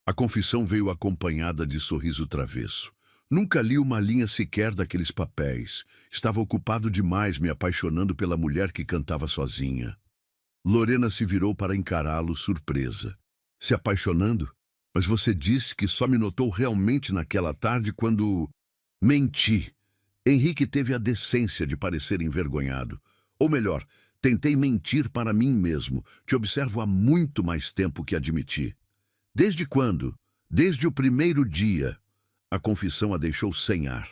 A confissão veio acompanhada de sorriso travesso. Nunca li uma linha sequer daqueles papéis. Estava ocupado demais me apaixonando pela mulher que cantava sozinha. Lorena se virou para encará-lo, surpresa. Se apaixonando? Mas você disse que só me notou realmente naquela tarde quando... Menti. Henrique teve a decência de parecer envergonhado. Ou melhor, tentei mentir para mim mesmo. Te observo há muito mais tempo que admiti. Desde quando? Desde o primeiro dia. A confissão a deixou sem ar.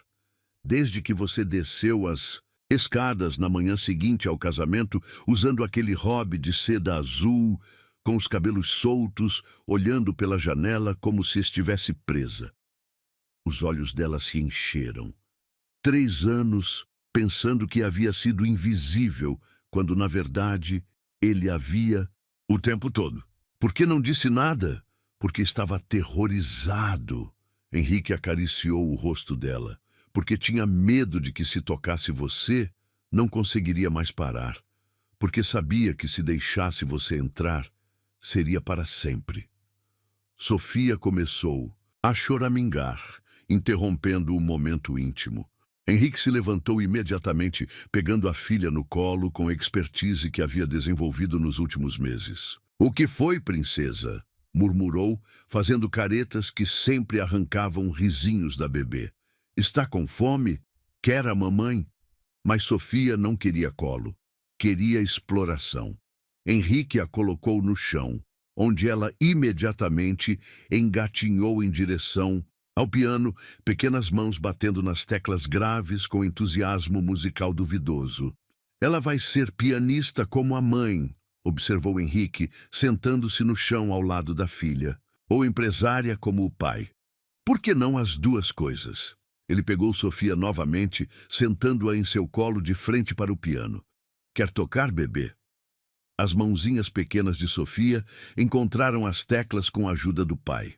Desde que você desceu as escadas na manhã seguinte ao casamento, usando aquele hobby de seda azul, com os cabelos soltos, olhando pela janela como se estivesse presa. Os olhos dela se encheram. 3 anos pensando que havia sido invisível, quando na verdade ele havia o tempo todo. Por que não disse nada? Porque estava aterrorizado. Henrique acariciou o rosto dela. Porque tinha medo de que se tocasse você, não conseguiria mais parar. Porque sabia que se deixasse você entrar, seria para sempre. Sofia começou a choramingar, interrompendo o momento íntimo. Henrique se levantou imediatamente, pegando a filha no colo com a expertise que havia desenvolvido nos últimos meses. "O que foi, princesa?" murmurou, fazendo caretas que sempre arrancavam risinhos da bebê. "Está com fome? Quer a mamãe?" Mas Sofia não queria colo. Queria exploração. Henrique a colocou no chão, onde ela imediatamente engatinhou em direção ao piano, pequenas mãos batendo nas teclas graves com entusiasmo musical duvidoso. "Ela vai ser pianista como a mãe", observou Henrique, sentando-se no chão ao lado da filha. "Ou empresária como o pai. Por que não as duas coisas?" Ele pegou Sofia novamente, sentando-a em seu colo de frente para o piano. "Quer tocar, bebê?" As mãozinhas pequenas de Sofia encontraram as teclas com a ajuda do pai.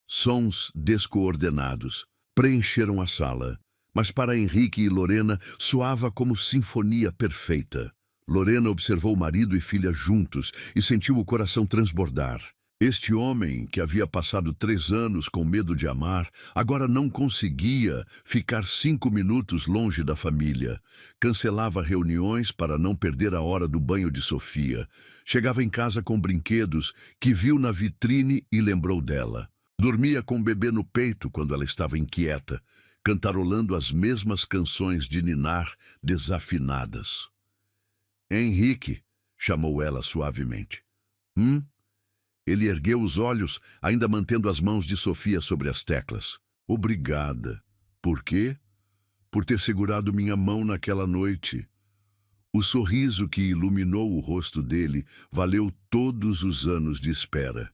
Sons descoordenados preencheram a sala, mas para Henrique e Lorena soava como sinfonia perfeita. Lorena observou marido e filha juntos e sentiu o coração transbordar. Este homem, que havia passado 3 anos com medo de amar, agora não conseguia ficar 5 minutos longe da família. Cancelava reuniões para não perder a hora do banho de Sofia. Chegava em casa com brinquedos que viu na vitrine e lembrou dela. Dormia com o bebê no peito quando ela estava inquieta, cantarolando as mesmas canções de ninar desafinadas. "Henrique", chamou ela suavemente. Ele ergueu os olhos, ainda mantendo as mãos de Sofia sobre as teclas. "Obrigada." "Por quê?" "Por ter segurado minha mão naquela noite." O sorriso que iluminou o rosto dele valeu todos os anos de espera.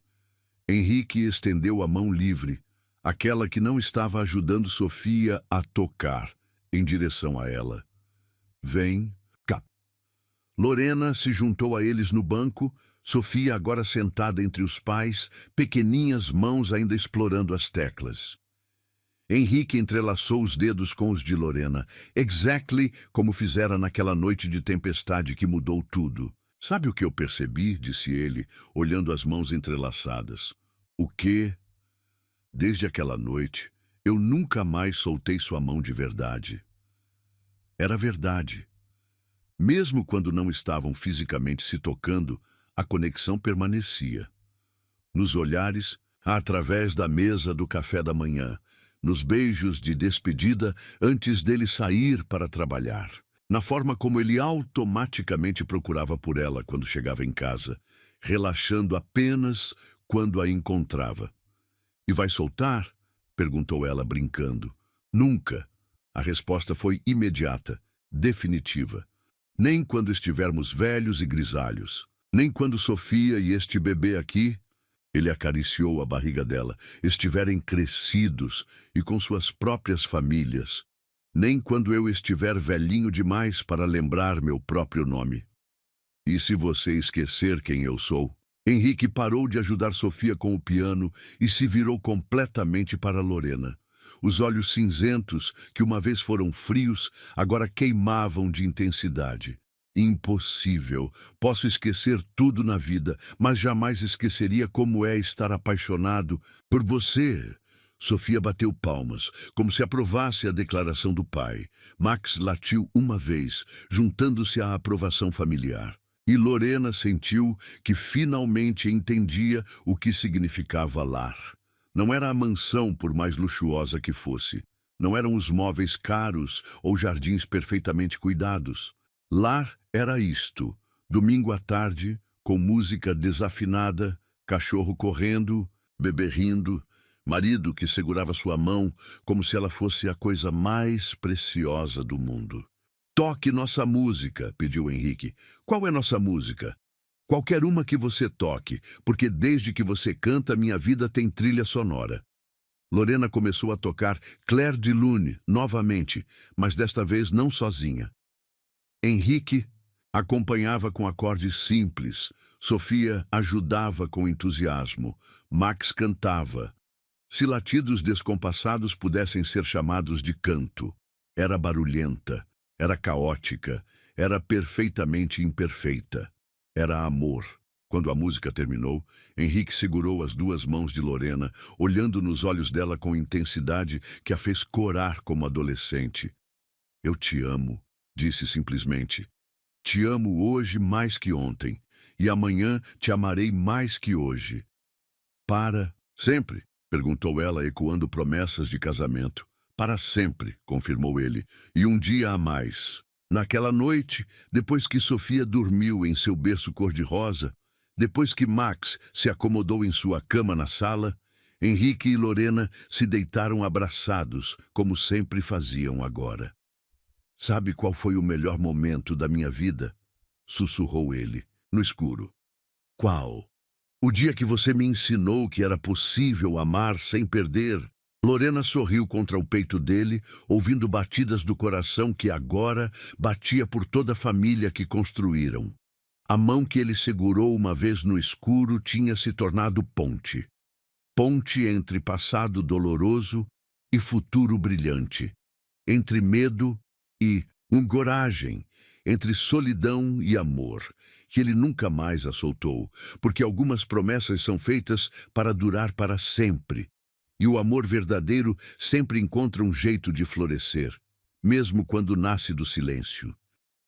Henrique estendeu a mão livre, aquela que não estava ajudando Sofia a tocar, em direção a ela. "Vem cá." Lorena se juntou a eles no banco, Sofia agora sentada entre os pais, pequeninhas mãos ainda explorando as teclas. Henrique entrelaçou os dedos com os de Lorena, exactly como fizera naquela noite de tempestade que mudou tudo. "Sabe o que eu percebi?" disse ele, olhando as mãos entrelaçadas. "O quê?" "Desde aquela noite, eu nunca mais soltei sua mão de verdade." Era verdade. Mesmo quando não estavam fisicamente se tocando, a conexão permanecia. Nos olhares, através da mesa do café da manhã, nos beijos de despedida antes dele sair para trabalhar, na forma como ele automaticamente procurava por ela quando chegava em casa, relaxando apenas quando a encontrava. "E vai soltar?" perguntou ela brincando. "Nunca." A resposta foi imediata, definitiva. "Nem quando estivermos velhos e grisalhos. Nem quando Sofia e este bebê aqui," ele acariciou a barriga dela, "estiverem crescidos e com suas próprias famílias. Nem quando eu estiver velhinho demais para lembrar meu próprio nome. E se você esquecer quem eu sou?" Henrique parou de ajudar Sofia com o piano e se virou completamente para Lorena. Os olhos cinzentos, que uma vez foram frios, agora queimavam de intensidade. Impossível. Posso esquecer tudo na vida, mas jamais esqueceria como é estar apaixonado por você. Sofia bateu palmas, como se aprovasse a declaração do pai. Max latiu uma vez, juntando-se à aprovação familiar. E Lorena sentiu que finalmente entendia o que significava lar. Não era a mansão, por mais luxuosa que fosse. Não eram os móveis caros ou jardins perfeitamente cuidados. Lar era isto: domingo à tarde, com música desafinada, cachorro correndo, bebê rindo, marido que segurava sua mão como se ela fosse a coisa mais preciosa do mundo. Toque nossa música, pediu Henrique. Qual é nossa música? Qualquer uma que você toque, porque desde que você canta, minha vida tem trilha sonora. Lorena começou a tocar Clair de Lune novamente, mas desta vez não sozinha. Henrique acompanhava com acordes simples, Sofia ajudava com entusiasmo, Max cantava. Se latidos descompassados pudessem ser chamados de canto, era barulhenta, era caótica, era perfeitamente imperfeita. Era amor. Quando a música terminou, Henrique segurou as duas mãos de Lorena, olhando nos olhos dela com intensidade que a fez corar como adolescente. Eu te amo, disse simplesmente. Te amo hoje mais que ontem, e amanhã te amarei mais que hoje. Para sempre? Perguntou ela, ecoando promessas de casamento. Para sempre, confirmou ele, e um dia a mais. Naquela noite, depois que Sofia dormiu em seu berço cor-de-rosa, depois que Max se acomodou em sua cama na sala, Henrique e Lorena se deitaram abraçados, como sempre faziam agora. Sabe qual foi o melhor momento da minha vida? Sussurrou ele, no escuro. Qual? O dia que você me ensinou que era possível amar sem perder. Lorena sorriu contra o peito dele, ouvindo batidas do coração que agora batia por toda a família que construíram. A mão que ele segurou uma vez no escuro tinha se tornado ponte. Ponte entre passado doloroso e futuro brilhante. Entre medo e coragem. Entre solidão e amor, que ele nunca mais a soltou, porque algumas promessas são feitas para durar para sempre. E o amor verdadeiro sempre encontra um jeito de florescer, mesmo quando nasce do silêncio.